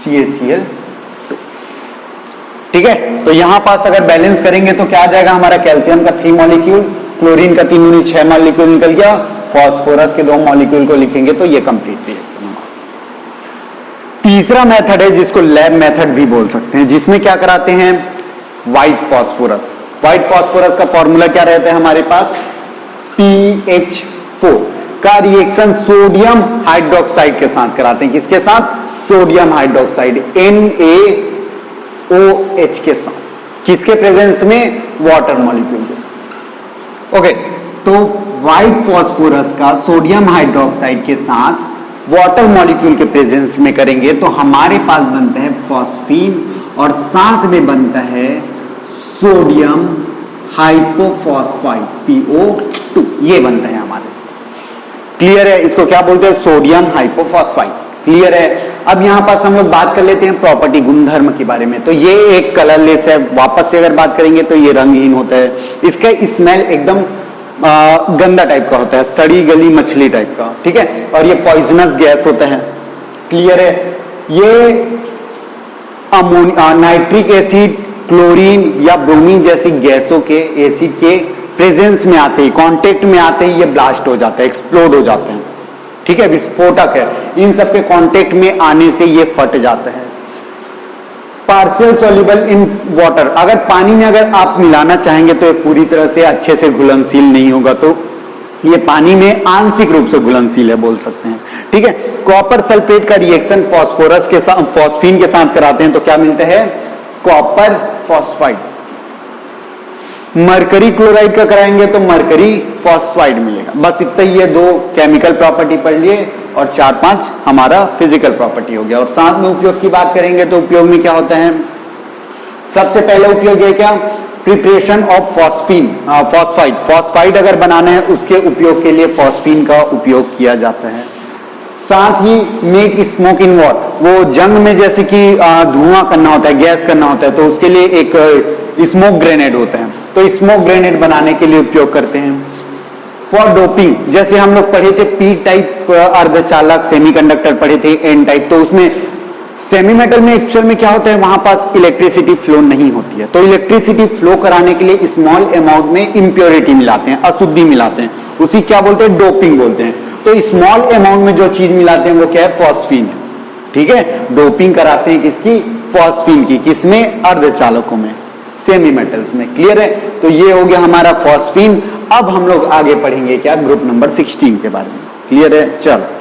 CaCl2। ठीक है, तो यहां पास अगर बैलेंस करेंगे तो क्या आ जाएगा हमारा, कैल्शियम का 3 मॉलिक्यूल, क्लोरीन का 3 दूनी 6 मॉलिक्यूल निकल गया, फॉस्फोरस के 2 मॉलिक्यूल को लिखेंगे तो ये कंप्लीट रिएक्शन होगा। तीसरा मेथड है जिसको लैब मेथड भी बोल सकते हैं, जिसमें क्या कराते हैं, व्हाइट फॉस्फोरस। व्हाइट फॉस्फोरस का फॉर्मूला क्या रहता है हमारे पास, PH4 का रिएक्शन सोडियम हाइड्रोक्साइड के साथ कराते हैं। किसके साथ, सोडियम हाइड्रोक्साइड, NaOH के साथ, किसके प्रेजेंस में, वाटर मॉलिक्यूल के साथ। ओके, तो व्हाइट फॉस्फोरस का सोडियम हाइड्रोक्साइड के साथ वाटर मॉलिक्यूल के प्रेजेंस में करेंगे तो हमारे पास बनता है फॉस्फीन, और साथ में बनता है सोडियम हाइपोफॉस्फाइड, PO2, ये बनता है हमारे। क्लियर है। इसको क्या बोलते हैं, सोडियम हाइपोफॉस्फाइड। क्लियर है। अब यहां पास हम लोग बात कर लेते हैं प्रॉपर्टी, गुणधर्म के बारे में। तो ये एक कलरलेस है, वापस से अगर बात करेंगे तो ये रंगहीन होता है, इसका स्मेल एकदम गंदा टाइप का होता है, सड़ी गली मछली टाइप का। ठीक है, और ये पॉइजनस गैस होता है। क्लियर है। ये नाइट्रिक एसिड, क्लोरीन या ब्रोमीन जैसी गैसों के, एसिड के प्रेजेंस में आते ही, कांटेक्ट में आते ही ये ब्लास्ट हो जाता है, एक्सप्लोड हो जाते हैं। ठीक है, विस्फोटक है, इन सबके कांटेक्ट में आने से ये फट जाता है। पार्शियल सॉल्युबल इन वाटर, अगर पानी में अगर आप मिलाना चाहेंगे तो ये पूरी तरह से अच्छे से घुलनशील नहीं होगा, तो ये पानी में आंशिक रूप से घुलनशील है बोल सकते हैं। ठीक है। कॉपर सल्फेट का रिएक्शन फॉस्फोरस के साथ, फॉस्फीन के साथ कराते हैं तो क्या मिलता है, कॉपर फॉस्फाइड। मरकरी क्लोराइड का कराएंगे तो मरकरी फॉस्फाइड मिलेगा। बस इतना ही, ये 2 केमिकल प्रॉपर्टी पढ़ लिए और 4-5 हमारा फिजिकल प्रॉपर्टी हो गया। और साथ में उपयोग की बात करेंगे तो उपयोग में क्या होता है, सबसे पहले उपयोग है क्या, प्रिपरेशन ऑफ फॉस्फीन, फॉस्फाइड अगर बनाना है उसके उपयोग के लिए फॉस्फीन का उपयोग किया जाता है। साथ ही मेक स्मोक इन वॉर, वो जंग में जैसे कि धुआं करना होता है, गैस करना होता है, तो उसके लिए एक स्मोक ग्रेनेड होता है, तो स्मोक ग्रेनेड बनाने के लिए उपयोग करते हैं। फॉर डोपिंग, जैसे हम लोग पढ़े थे पी टाइप अर्धचालक सेमीकंडक्टर पढ़े थे, एन टाइप, तो उसमें सेमी मेटल में एक्चुअल में क्या होता है, वहां पास इलेक्ट्रिसिटी फ्लो नहीं होती है, तो इलेक्ट्रिसिटी फ्लो कराने के लिए स्मॉल अमाउंट में इंप्योरिटी मिलाते हैं, अशुद्धि मिलाते हैं, उसी क्या बोलते हैं, डोपिंग बोलते हैं। तो स्मॉल अमाउंट में जो चीज मिलाते हैं वो क्या है, फॉस्फीन है। ठीक है, डोपिंग कराते हैं किसकी, फॉस्फीन की, किसमें, अर्धचालकों में, सेमी मेटल्स में। क्लियर है, तो ये हो गया हमारा फॉस्फीन। अब हम लोग आगे पढ़ेंगे क्या, ग्रुप नंबर 16 के बारे में। क्लियर है, चलो